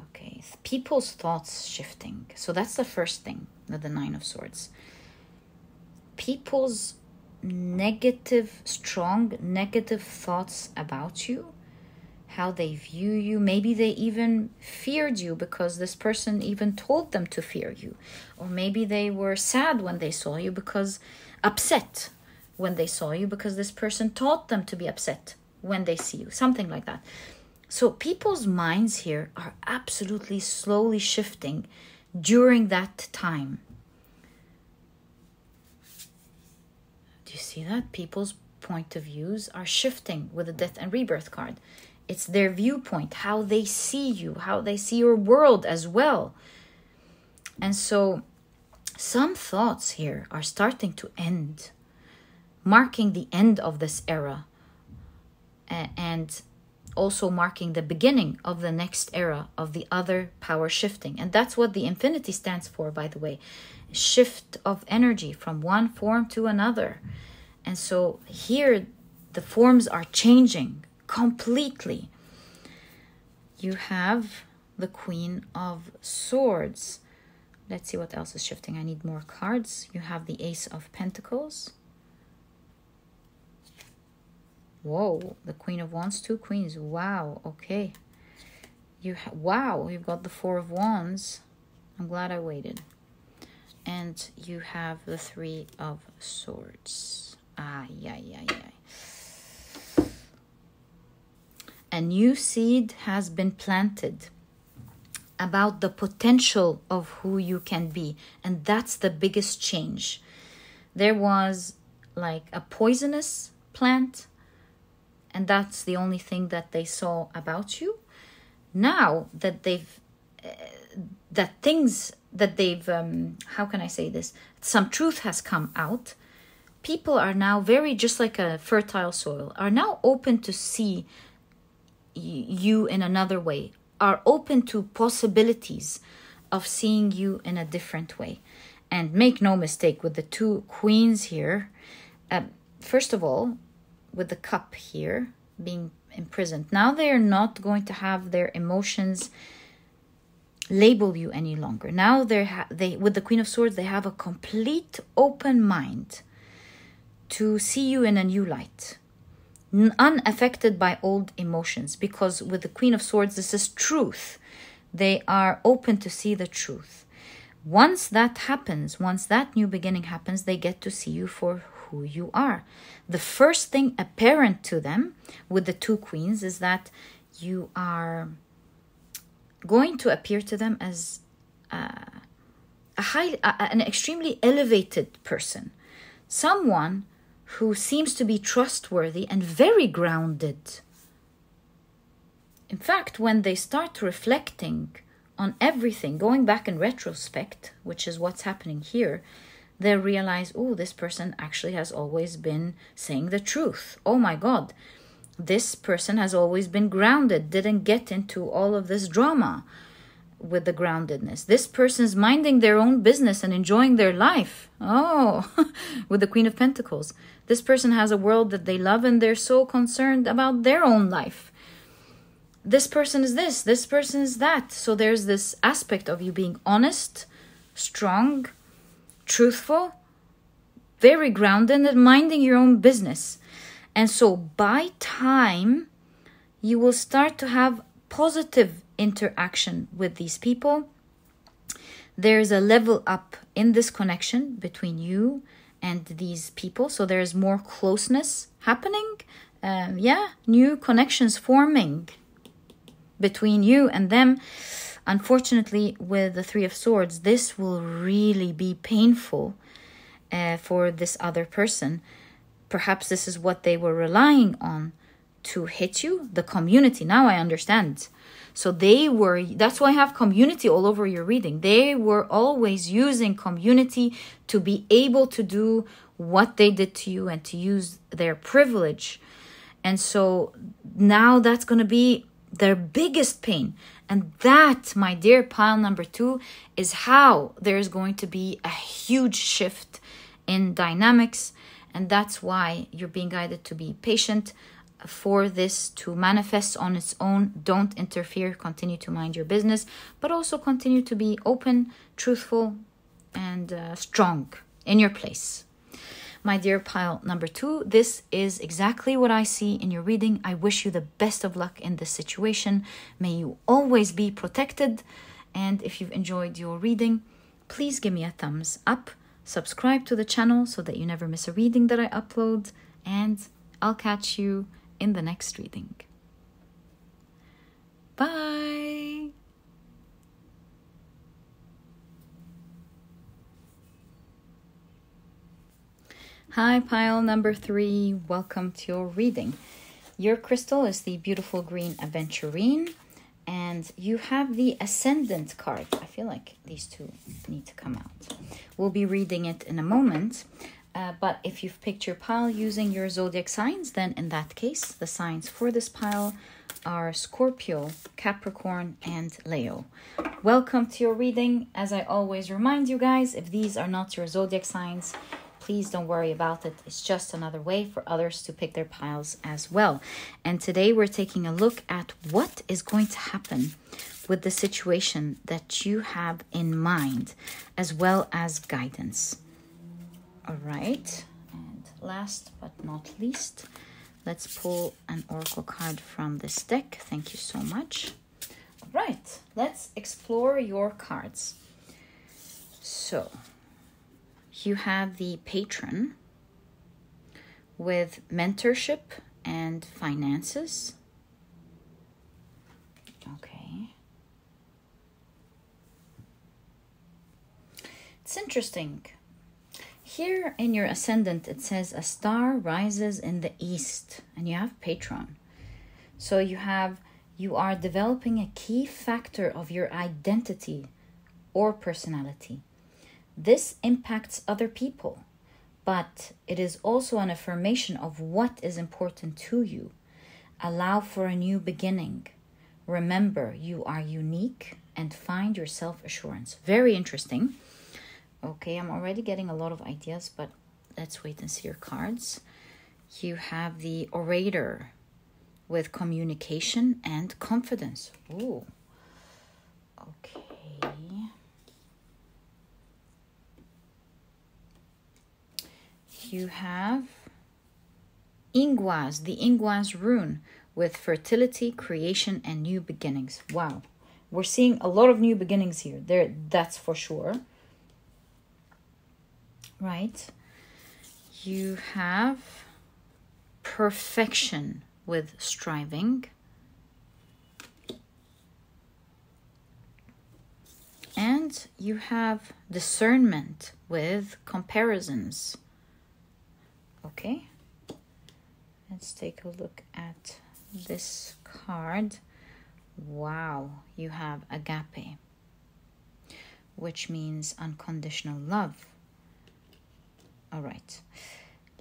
Okay, people's thoughts shifting. So that's the first thing with the 9 of Swords. People's strong negative thoughts about you, how they view you. Maybe they even feared you because this person even told them to fear you. Or maybe they were sad when they saw you, because upset when they saw you because this person taught them to be upset when they see you. Something like that. So people's minds here are absolutely slowly shifting during that time. Do you see that? People's point of views are shifting with the Death and Rebirth card. It's their viewpoint, how they see you, how they see your world as well. And so some thoughts here are starting to end, marking the end of this era, and also marking the beginning of the next era of the other power shifting. And that's what the infinity stands for, by the way. Shift of energy from one form to another. And so here the forms are changing completely. You have the Queen of Swords. Let's see what else is shifting. I need more cards. You have the Ace of Pentacles. Whoa, the Queen of Wands, 2 queens. Wow, okay. Wow, you've got the 4 of Wands. I'm glad I waited. And you have the 3 of Swords. A new seed has been planted about the potential of who you can be. And that's the biggest change. There was like a poisonous plant, and that's the only thing that they saw about you. Now that how can I say this? Some truth has come out. People are now very, just like a fertile soil, are now open to see you in another way, are open to possibilities of seeing you in a different way. And make no mistake, with the 2 queens here, first of all, with the Cup here being imprisoned, now they are not going to have their emotions label you any longer. Now they with the Queen of Swords, they have a complete open mind to see you in a new light, unaffected by old emotions, because with the Queen of Swords, this is truth. They are open to see the truth. Once that happens, once that new beginning happens, they get to see you for who you are. The first thing apparent to them with the 2 queens is that you are going to appear to them as an extremely elevated person, someone who seems to be trustworthy and very grounded. In fact, when they start reflecting on everything, going back in retrospect, which is what's happening here, they realize, oh, this person actually has always been saying the truth. Oh my God, this person has always been grounded, didn't get into all of this drama with the groundedness. This person's minding their own business and enjoying their life. Oh, with the Queen of Pentacles. This person has a world that they love and they're so concerned about their own life. This person is this person is that. So there's this aspect of you being honest, strong, truthful, very grounded, and minding your own business. And so by time, you will start to have positive interaction with these people. There's a level up in this connection between you and these people. So there's more closeness happening. New connections forming between you and them. Unfortunately, with the 3 of Swords, this will really be painful for this other person. Perhaps this is what they were relying on to hit you, the community. Now I understand. So that's why I have community all over your reading. They were always using community to be able to do what they did to you and to use their privilege. And so now that's going to be their biggest pain. And that, my dear pile number 2, is how there's going to be a huge shift in dynamics. And that's why you're being guided to be patient for this to manifest on its own. Don't interfere. Continue to mind your business, but also continue to be open, truthful, and strong in your place. My dear pile number 2, this is exactly what I see in your reading. I wish you the best of luck in this situation. May you always be protected. And if you've enjoyed your reading, please give me a thumbs up. Subscribe to the channel so that you never miss a reading that I upload. And I'll catch you in the next reading. Bye. Hi, pile number 3. Welcome to your reading. Your crystal is the beautiful green Aventurine, and you have the Ascendant card. I feel like these two need to come out. We'll be reading it in a moment, but if you've picked your pile using your zodiac signs, then in that case, the signs for this pile are Scorpio, Capricorn, and Leo. Welcome to your reading. As I always remind you guys, if these are not your zodiac signs, please don't worry about it. It's just another way for others to pick their piles as well. And today we're taking a look at what is going to happen with the situation that you have in mind, as well as guidance. All right. And last but not least, let's pull an oracle card from this deck. Thank you so much. All right. Let's explore your cards. So you have the Patron with mentorship and finances. Okay. It's interesting. Here in your ascendant, it says a star rises in the east, and you have Patron. So you are developing a key factor of your identity or personality. This impacts other people, but it is also an affirmation of what is important to you. Allow for a new beginning. Remember, you are unique, and find your self-assurance. Very interesting. Okay, I'm already getting a lot of ideas, but let's wait and see your cards. You have the Orator with communication and confidence. Ooh. Okay. You have Ingwas, the Ingwas rune with fertility, creation, and new beginnings. Wow. We're seeing a lot of new beginnings here. That's for sure. Right. You have perfection with striving. And you have discernment with comparisons. Okay, let's take a look at this card. Wow, you have agape, which means unconditional love. All right,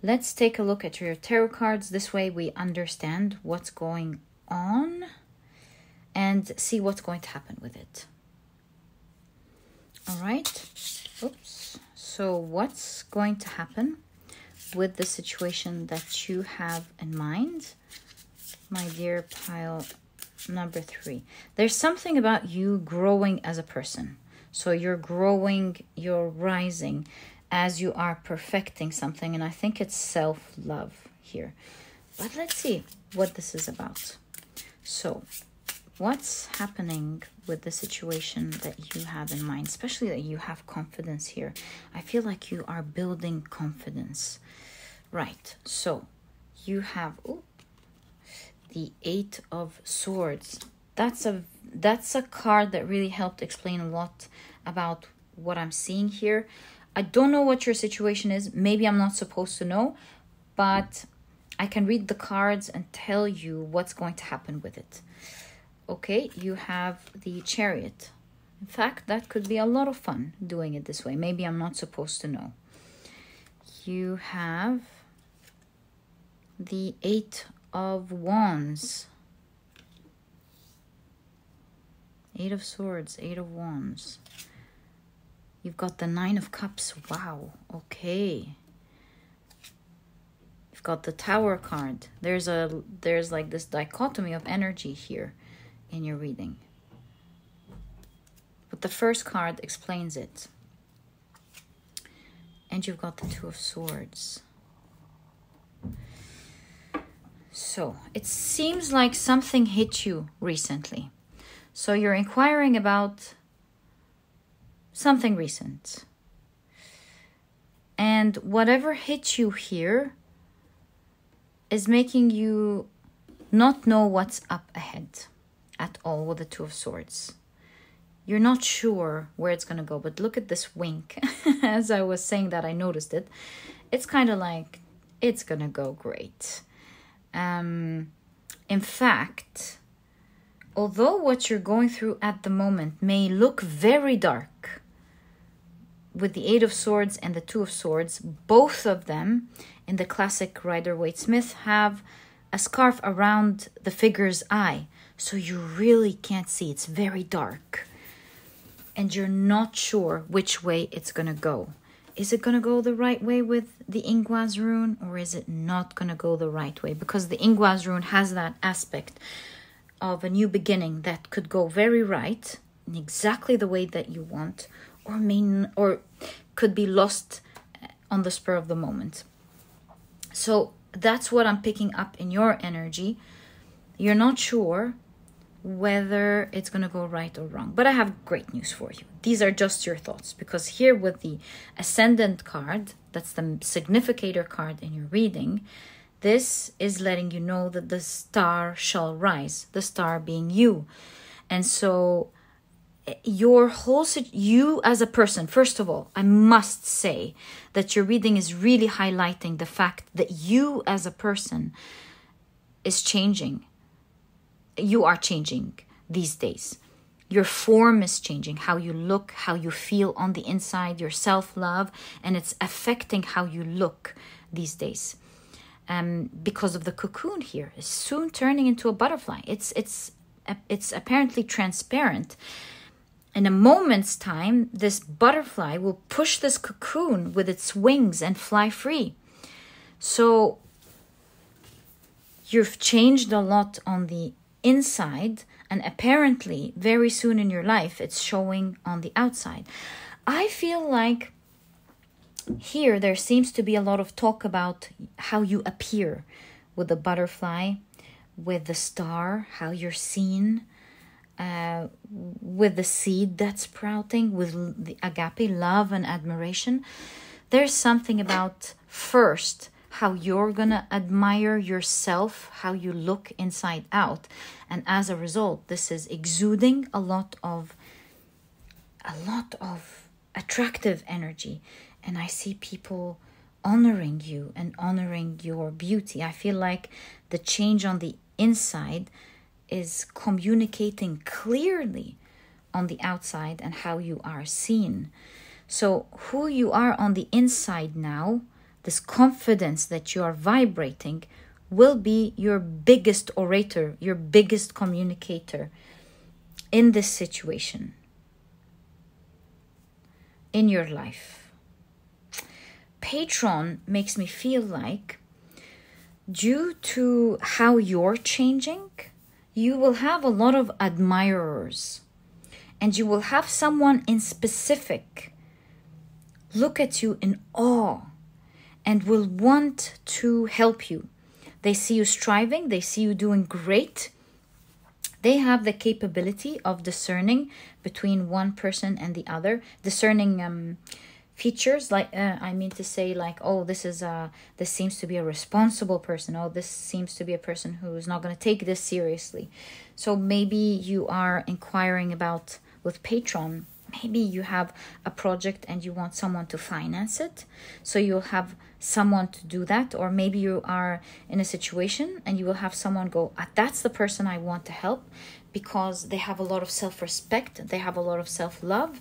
let's take a look at your tarot cards. This way we understand what's going on and see what's going to happen with it. All right, oops. So what's going to happen with the situation that you have in mind, my dear pile number 3? There's something about you growing as a person. So you're growing, you're rising as you are perfecting something. And I think it's self-love here. But let's see what this is about. So what's happening with the situation that you have in mind, especially that you have confidence here? I feel like you are building confidence. Right, so you have the 8 of Swords. That's a card that really helped explain a lot about what I'm seeing here. I don't know what your situation is. Maybe I'm not supposed to know, but I can read the cards and tell you what's going to happen with it. Okay, you have the Chariot. In fact, that could be a lot of fun doing it this way. Maybe I'm not supposed to know. You have the 8 of Wands. Eight of Swords, Eight of Wands. You've got the Nine of Cups. Wow. Okay. You've got the Tower card. There's like this dichotomy of energy here in your reading. But the first card explains it. And you've got the Two of Swords. So, it seems like something hit you recently. So, you're inquiring about something recent. And whatever hit you here is making you not know what's up ahead at all with the Two of Swords. You're not sure where it's going to go, but look at this wink. As I was saying that, I noticed it. It's kind of like, it's going to go great. In fact, although what you're going through at the moment may look very dark, with the Eight of Swords and the Two of Swords, both of them in the classic Rider-Waite-Smith have a scarf around the figure's eye. So you really can't see. It's very dark. And you're not sure which way it's going to go. Is it going to go the right way with the Ingwaz rune, or is it not going to go the right way? Because the Ingwaz rune has that aspect of a new beginning that could go very right, in exactly the way that you want, or could be lost on the spur of the moment. So that's what I'm picking up in your energy. You're not sure whether it's going to go right or wrong. But I have great news for you. These are just your thoughts, because here with the Ascendant card, that's the significator card in your reading, this is letting you know that the star shall rise, the star being you. And so you as a person, first of all, I must say that your reading is really highlighting the fact that you as a person is changing. You are changing these days. Your form is changing, how you look, how you feel on the inside, your self-love, and it's affecting how you look these days. Because of the cocoon here, is soon turning into a butterfly. It's apparently transparent. In a moment's time, this butterfly will push this cocoon with its wings and fly free. So you've changed a lot on the inside, and apparently very soon in your life it's showing on the outside. I feel like here there seems to be a lot of talk about how you appear with the butterfly, with the star, how you're seen, with the seed that's sprouting, with the agape, love and admiration. There's something about first how you're gonna admire yourself, how you look inside out, and as a result, this is exuding a lot of attractive energy. And I see people honoring you and honoring your beauty. I feel like the change on the inside is communicating clearly on the outside and how you are seen. So who you are on the inside now, this confidence that you are vibrating, will be your biggest orator, your biggest communicator in this situation, in your life. Patron makes me feel like, due to how you're changing, you will have a lot of admirers, and you will have someone in specific look at you in awe and will want to help you. They see you striving, they see you doing great. They have the capability of discerning between one person and the other, discerning features, like oh, this seems to be a responsible person. Oh, this seems to be a person who is not going to take this seriously. So maybe you are inquiring about, with Patron, maybe you have a project and you want someone to finance it. So you'll have someone to do that. Or maybe you are in a situation and you will have someone go, that's the person I want to help, because they have a lot of self-respect. They have a lot of self-love.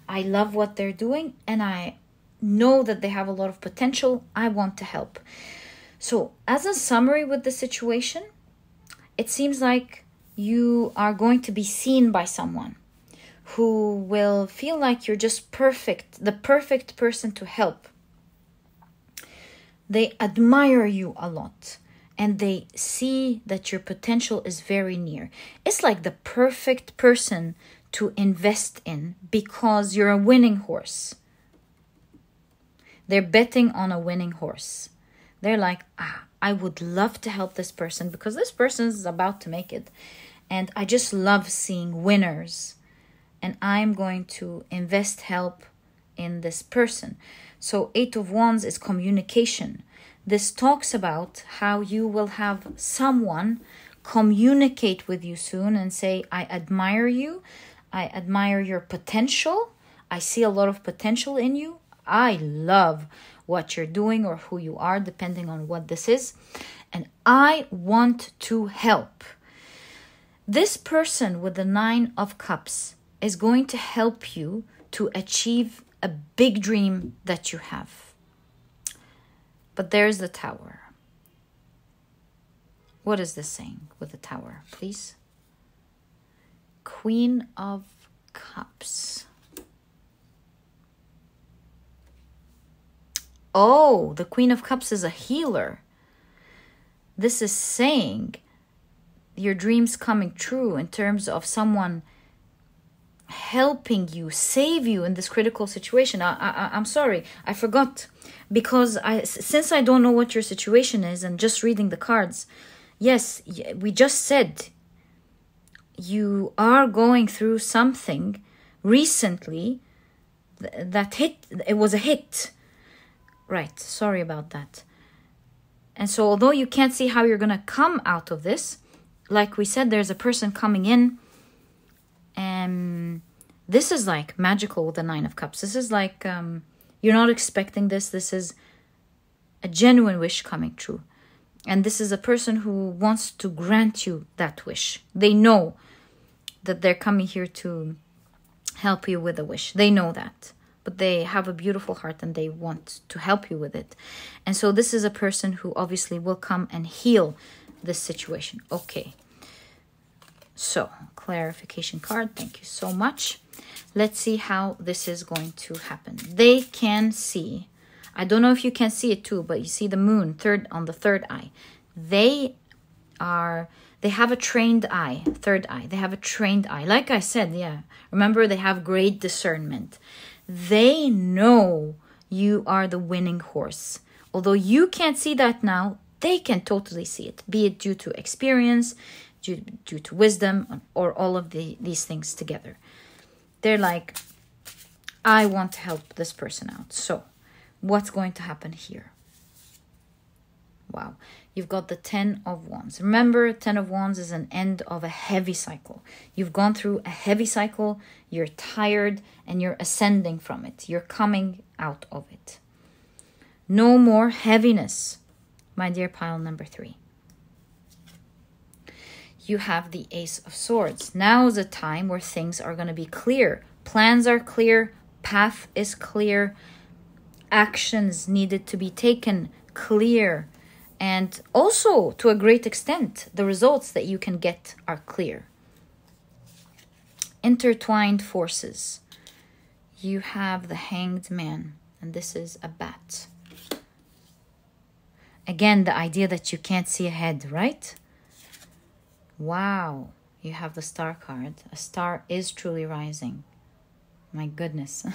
I love what they're doing, and I know that they have a lot of potential. I want to help. So as a summary with the situation, it seems like you are going to be seen by someone. who will feel like you're just perfect, the perfect person to help. They admire you a lot and they see that your potential is very near. It's like the perfect person to invest in because you're a winning horse. They're betting on a winning horse. They're like, I would love to help this person because this person is about to make it. And I just love seeing winners. And I'm going to invest help in this person. So 8 of Wands is communication. This talks about how you will have someone communicate with you soon and say, I admire you. I admire your potential. I see a lot of potential in you. I love what you're doing or who you are, depending on what this is. And I want to help. This person with the 9 of Cups is going to help you to achieve a big dream that you have. But there's the Tower. What is this saying with the Tower, please? Queen of Cups. Oh, the Queen of Cups is a healer. This is saying your dreams coming true in terms of someone helping you, save you in this critical situation. I'm sorry, I forgot. Because since I don't know what your situation is and just reading the cards, yes, we just said you are going through something recently that hit. It was a hit. Right, sorry about that. And so although you can't see how you're going to come out of this, like we said, there's a person coming in. And this is like magical with the 9 of Cups. This is like you're not expecting this. This is a genuine wish coming true. And this is a person who wants to grant you that wish. They know that they're coming here to help you with a wish. They know that. But they have a beautiful heart and they want to help you with it. And so this is a person who obviously will come and heal this situation. Okay. So, clarification card. Thank you so much. Let's see how this is going to happen. They can see. I don't know if you can see it too, but you see the moon on the third eye. They have a trained eye, third eye. They have a trained eye. Like I said, yeah. Remember, they have great discernment. They know you are the winning horse. Although you can't see that now, they can totally see it. Be it due to experience, due to wisdom, or all of these things together. They're like, I want to help this person out. So, what's going to happen here? Wow. You've got the 10 of Wands. Remember, 10 of Wands is an end of a heavy cycle. You've gone through a heavy cycle. You're tired and you're ascending from it. You're coming out of it. No more heaviness, my dear pile number 3. You have the Ace of Swords. Now is a time where things are going to be clear. Plans are clear. Path is clear. Actions needed to be taken clear. And also, to a great extent, the results that you can get are clear. Intertwined forces. You have the Hanged Man, and this is a bat. Again, the idea that you can't see ahead, right? Wow, you have the Star card. A star is truly rising. My goodness.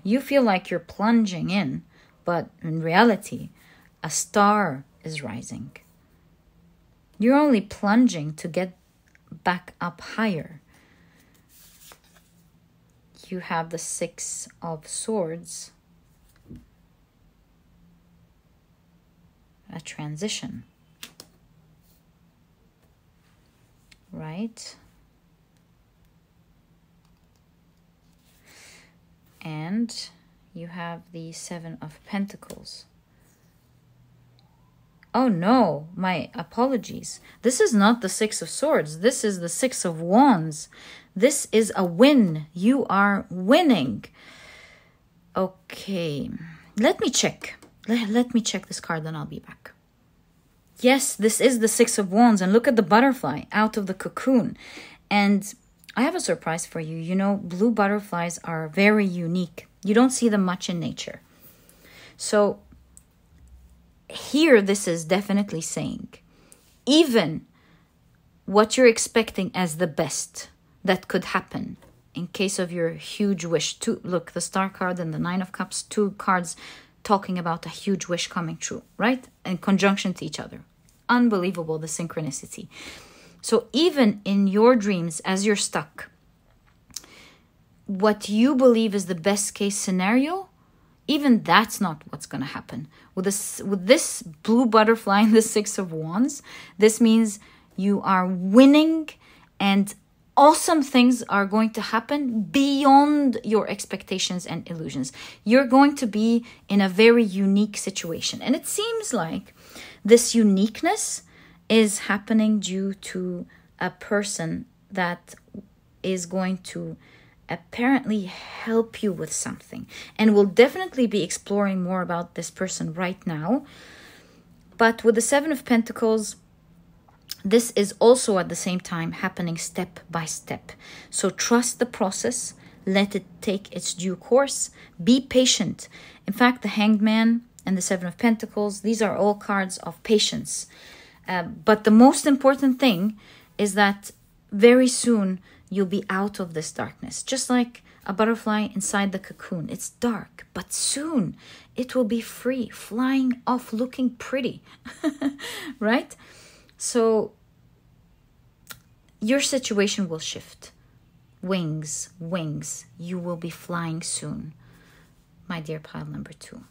You feel like you're plunging in, but in reality, a star is rising. You're only plunging to get back up higher. You have the 6 of Swords. A transition. Right? And you have the 7 of Pentacles. Oh no, my apologies. This is not the 6 of Swords. This is the 6 of Wands. This is a win. You are winning. Okay, let me check. Let me check this card, then I'll be back. Yes, this is the 6 of Wands. And look at the butterfly out of the cocoon. And I have a surprise for you. You know, blue butterflies are very unique. You don't see them much in nature. So here, this is definitely saying, even what you're expecting as the best that could happen in case of your huge wish. Look, the Star card and the Nine of Cups, 2 cards talking about a huge wish coming true, right? In conjunction to each other. Unbelievable, the synchronicity. So even in your dreams, as you're stuck, what you believe is the best case scenario, even that's not what's going to happen. With this blue butterfly and the 6 of Wands, this means you are winning and awesome things are going to happen beyond your expectations and illusions. You're going to be in a very unique situation. And it seems like this uniqueness is happening due to a person that is going to apparently help you with something. And we'll definitely be exploring more about this person right now. But with the 7 of Pentacles, this is also at the same time happening step by step. So trust the process. Let it take its due course. Be patient. In fact, the Hanged Man and the 7 of Pentacles, these are all cards of patience. But the most important thing is that very soon you'll be out of this darkness. Just like a butterfly inside the cocoon. It's dark, but soon it will be free, flying off, looking pretty. Right? So your situation will shift. Wings, wings. You will be flying soon. My dear pile number 2.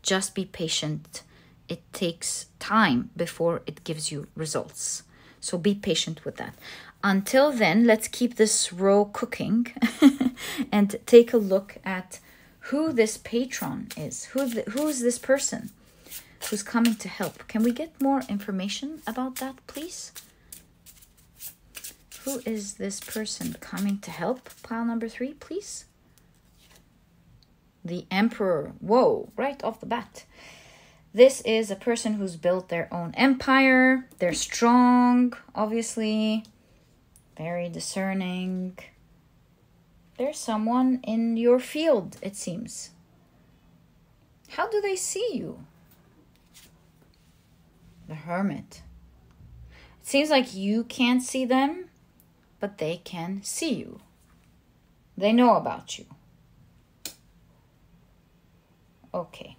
Just be patient. It takes time before it gives you results. So be patient with that. Until then, let's keep this row cooking and take a look at who this patron is. Who's this person who's coming to help? Can we get more information about that, please? Who is this person coming to help? Pile number 3, please. The Emperor. Whoa, right off the bat. This is a person who's built their own empire. They're strong, obviously. Very discerning. There's someone in your field, it seems. How do they see you? The Hermit. It seems like you can't see them, but they can see you. They know about you. Okay.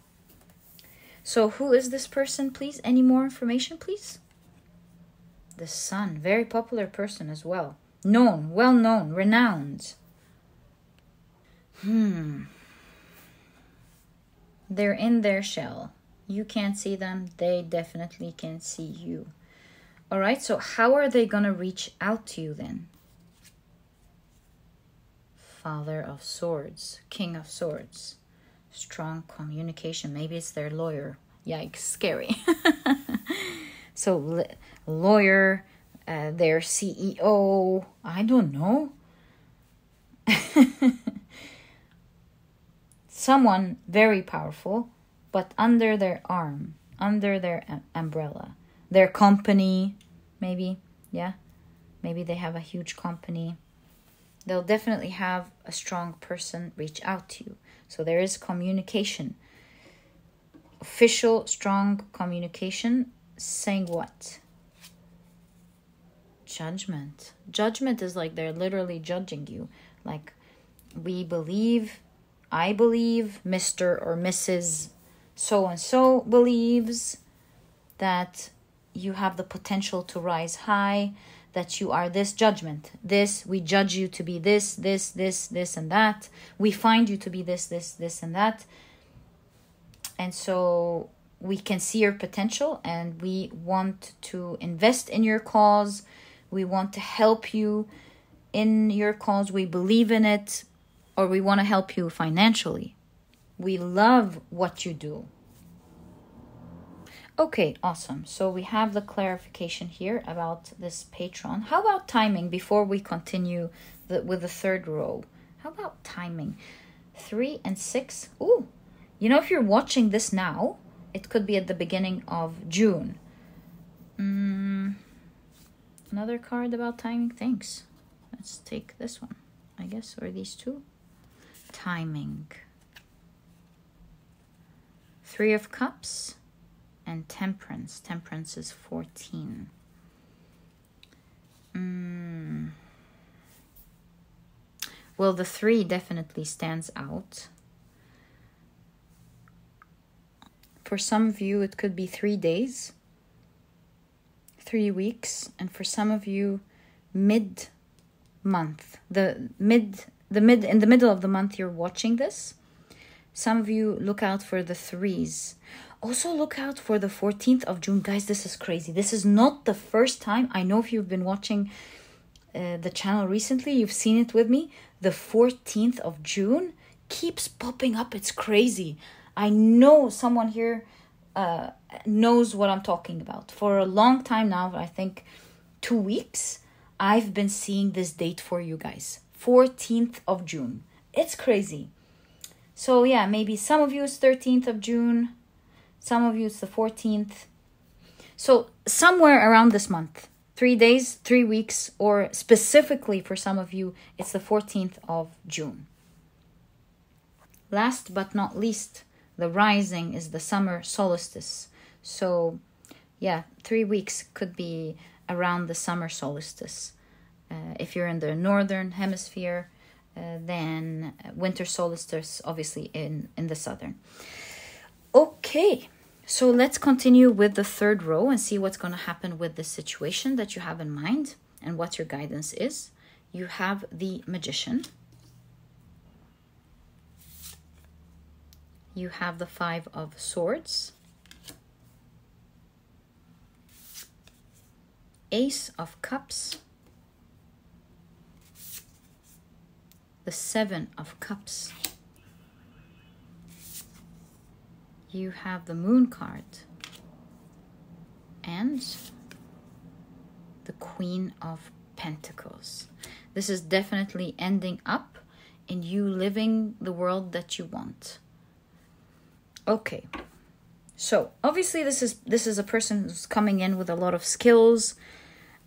So who is this person, please? Any more information, please? The Sun. Very popular person as well. Known, well-known, renowned. They're in their shell. You can't see them. They definitely can see you. All right, so how are they going to reach out to you then? Father of Swords. King of Swords. Strong communication. Maybe it's their lawyer. Yikes, scary. So, lawyer, their CEO. I don't know. Someone very powerful, but under their arm, under their umbrella. Their company, maybe. Yeah, maybe they have a huge company. They'll definitely have a strong person reach out to you. So there is communication. Official, strong communication. Saying what? Judgment. Judgment is like they're literally judging you. Like, we believe, I believe, Mr. or Mrs. So-and-so believes that you have the potential to rise high, that you are this judgment. This, we judge you to be this, and that. We find you to be this, and that. And so we can see your potential and we want to invest in your cause. We want to help you in your cause. We believe in it, or we want to help you financially. We love what you do. Okay, awesome. So we have the clarification here about this patron. How about timing before we continue with the third row? How about timing? 3 and 6. Ooh, you know, if you're watching this now, it could be at the beginning of June. Another card about timing. Thanks. Let's take this one, I guess, or these two. Timing. 3 of Cups and Temperance. Temperance is 14. Well, the 3 definitely stands out. For some of you, it could be 3 days, 3 weeks, and for some of you, mid-month. In the middle of the month you're watching this. Some of you look out for the 3s. Also look out for the 14th of June. Guys, this is crazy. This is not the first time. I know if you've been watching the channel recently, you've seen it with me. The 14th of June keeps popping up. It's crazy. I know someone here knows what I'm talking about. For a long time now, I think 2 weeks, I've been seeing this date for you guys. 14th of June. It's crazy. So yeah, maybe some of you it's 13th of June. Some of you it's the 14th. So somewhere around this month. 3 days, 3 weeks, or specifically for some of you, it's the 14th of June. Last but not least, the rising is the summer solstice. So yeah, 3 weeks could be around the summer solstice. If you're in the northern hemisphere, then winter solstice obviously in the southern. Okay, so let's continue with the 3rd row and see what's going to happen with the situation that you have in mind and what your guidance is. You have the Magician. You have the 5 of Swords. Ace of Cups. The 7 of Cups. You have the Moon card. And the Queen of Pentacles. This is definitely ending up in you living the world that you want. Okay. So, obviously this is a person who's coming in with a lot of skills,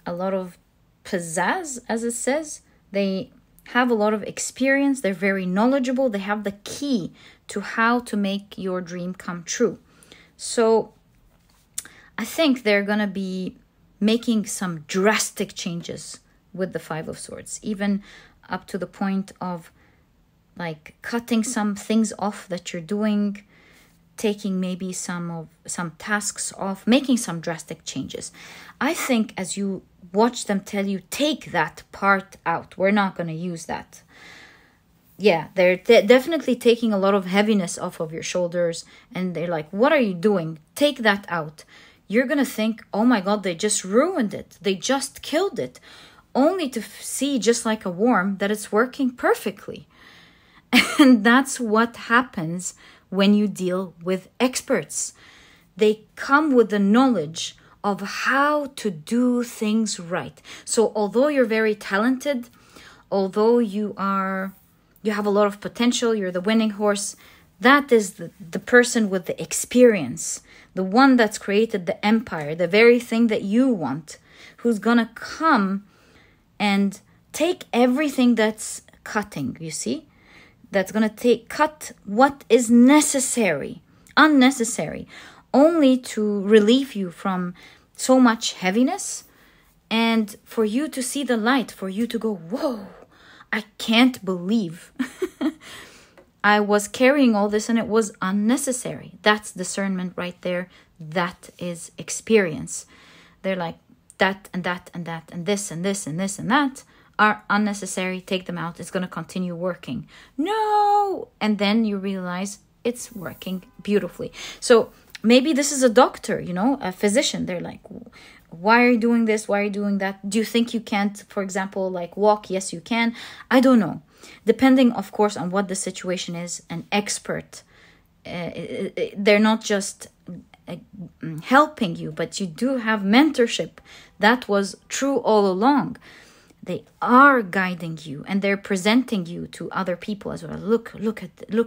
a lot of pizzazz, as it says. They have a lot of experience. They're very knowledgeable. They have the key to how to make your dream come true. So I think they're going to be making some drastic changes with the 5 of Swords, even up to the point of like cutting some things off that you're doing, taking maybe some tasks off, making some drastic changes. I think as you watch them tell you, take that part out. We're not going to use that. Yeah, they're definitely taking a lot of heaviness off of your shoulders. And they're like, what are you doing? Take that out. You're going to think, oh my God, they just ruined it. They just killed it. Only to see, just like a worm, that it's working perfectly. And that's what happens when you deal with experts. They come with the knowledge of how to do things right. So although you're very talented, although you have a lot of potential, you're the winning horse, that is the person with the experience, the one that's created the empire, the very thing that you want, who's gonna come and take everything that's cutting, you see? That's going to cut what is unnecessary, only to relieve you from so much heaviness and for you to see the light, for you to go, whoa, I can't believe I was carrying all this and it was unnecessary. That's discernment right there. That is experience. They're like, that and that and that and this and this and this and that are unnecessary. Take them out. It's going to continue working. No! And then you realize it's working beautifully. So maybe this is a doctor, a physician. They're like, why are you doing this? Why are you doing that? Do you think you can't, for example, like walk? Yes, you can. I don't know. Depending, of course, on what the situation is, an expert, they're not just helping you, but you do have mentorship. That was true all along. They are guiding you and they're presenting you to other people as well. Look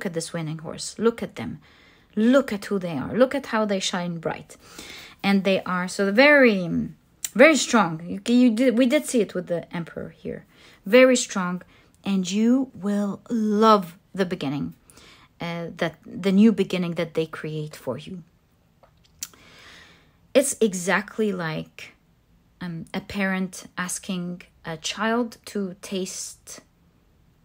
at this winning horse. Look at them. Look at who they are. Look at how they shine bright. And they are so very, Very strong. We did see it with the Emperor here. Very strong. And you will love the beginning. The new beginning that they create for you. It's exactly like a parent asking a child to taste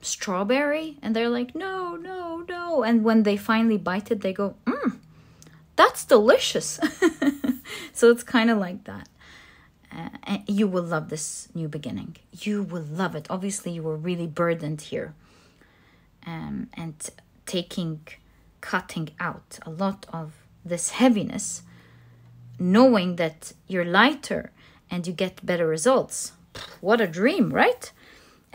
strawberry, and they're like, no, no, no. And when they finally bite it, they go, that's delicious. So it's kind of like that. And you will love this new beginning. You will love it. Obviously, you were really burdened here. And cutting out a lot of this heaviness, knowing that you're lighter and you get better results. What a dream, right?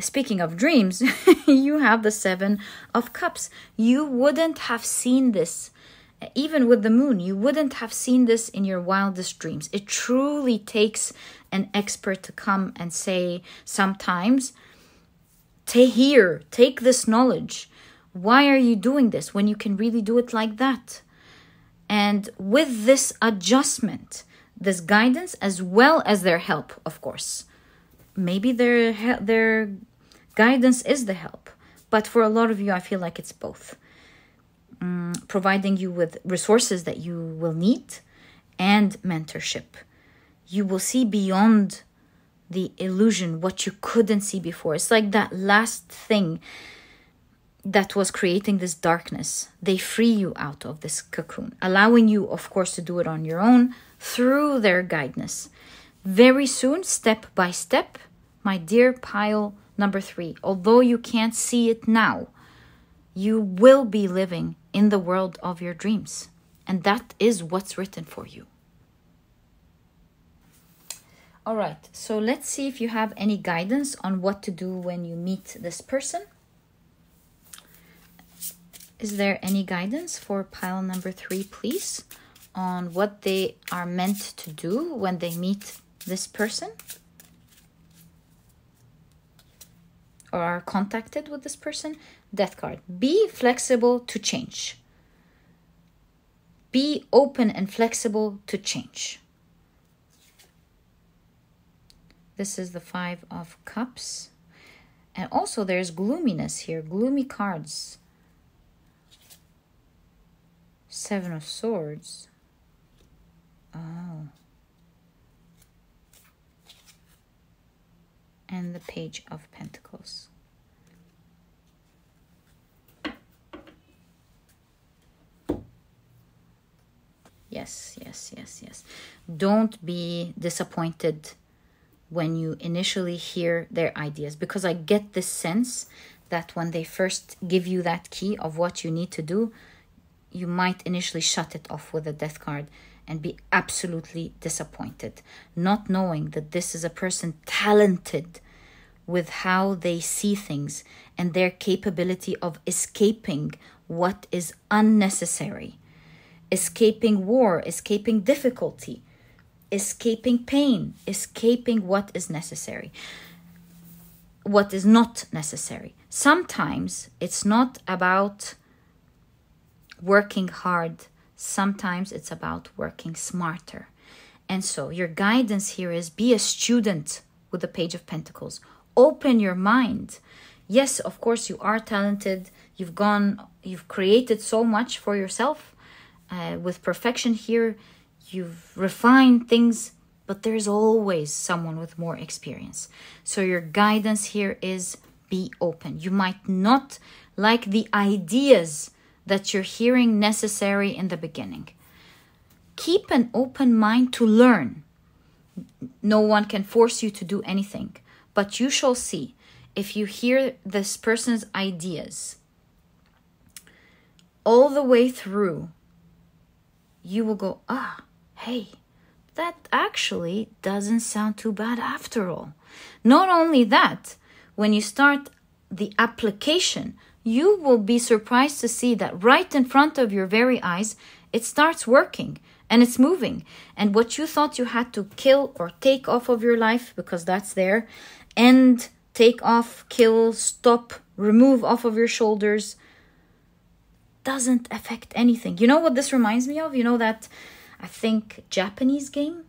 Speaking of dreams, you have the 7 of Cups. You wouldn't have seen this, even with the moon, you wouldn't have seen this in your wildest dreams. It truly takes an expert to come and say sometimes, take this knowledge. Why are you doing this when you can really do it like that? And with this adjustment, this guidance, as well as their help, of course. Maybe their guidance is the help. But for a lot of you, I feel like it's both. Providing you with resources that you will need and mentorship. You will see beyond the illusion what you couldn't see before. It's like that last thing that was creating this darkness. They free you out of this cocoon, allowing you, of course, to do it on your own through their guidance. Very soon, step by step, my dear pile number 3, although you can't see it now, you will be living in the world of your dreams. And that is what's written for you. All right, so let's see if you have any guidance on what to do when you meet this person. Is there any guidance for pile number 3, please, on what they are meant to do when they meet this person? Or are contacted with this person? Death card. Be flexible to change. Be open and flexible to change. This is the 5 of Cups. And also there's gloominess here. Gloomy cards. 7 of Swords. Oh. And the Page of Pentacles. Yes, yes, yes, yes. Don't be disappointed when you initially hear their ideas, because I get this sense that when they first give you that key of what you need to do, you might initially shut it off with a Death card and be absolutely disappointed, not knowing that this is a person talented with how they see things and their capability of escaping what is unnecessary, escaping war, escaping difficulty, escaping pain, escaping what is necessary, what is not necessary. Sometimes it's not about working hard. Sometimes it's about working smarter. And so your guidance here is be a student with the Page of Pentacles. Open your mind. Yes, of course, you are talented. You've created so much for yourself. With perfection here, you've refined things, but there's always someone with more experience. So your guidance here is be open. You might not like the ideas that you're hearing necessary in the beginning. Keep an open mind to learn. No one can force you to do anything, but you shall see. If you hear this person's ideas all the way through, you will go, hey, that actually doesn't sound too bad after all. Not only that, when you start the application, you will be surprised to see that right in front of your very eyes, it starts working and it's moving. And what you thought you had to kill or take off of your life, because that's there, and take off, kill, stop, remove off of your shoulders, doesn't affect anything. You know what this reminds me of? You know that, I think, Japanese game?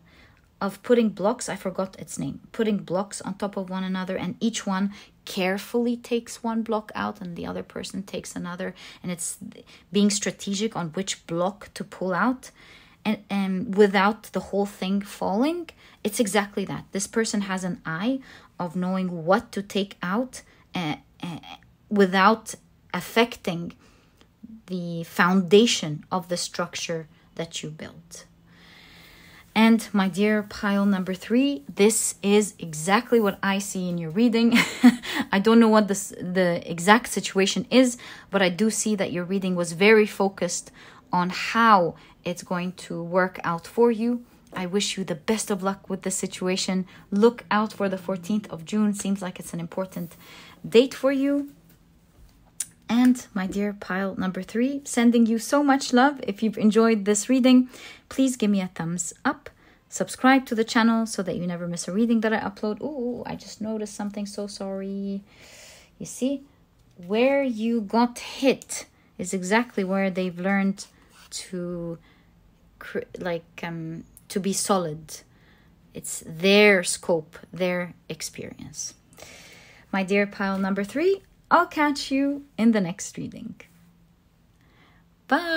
of putting blocks, I forgot its name, putting blocks on top of one another, and each one carefully takes one block out and the other person takes another, and it's being strategic on which block to pull out, and without the whole thing falling. It's exactly that. This person has an eye of knowing what to take out without affecting the foundation of the structure that you built. And my dear pile number 3, this is exactly what I see in your reading. I don't know what the exact situation is, but I do see that your reading was very focused on how it's going to work out for you. I wish you the best of luck with the situation. Look out for the 14th of June. Seems like it's an important date for you. And my dear pile number 3, sending you so much love. If you've enjoyed this reading, please give me a thumbs up. Subscribe to the channel so that you never miss a reading that I upload. Oh, I just noticed something. So sorry. You see, where you got hit is exactly where they've learned to to be solid. It's their scope, their experience. My dear pile number 3, I'll catch you in the next reading. Bye.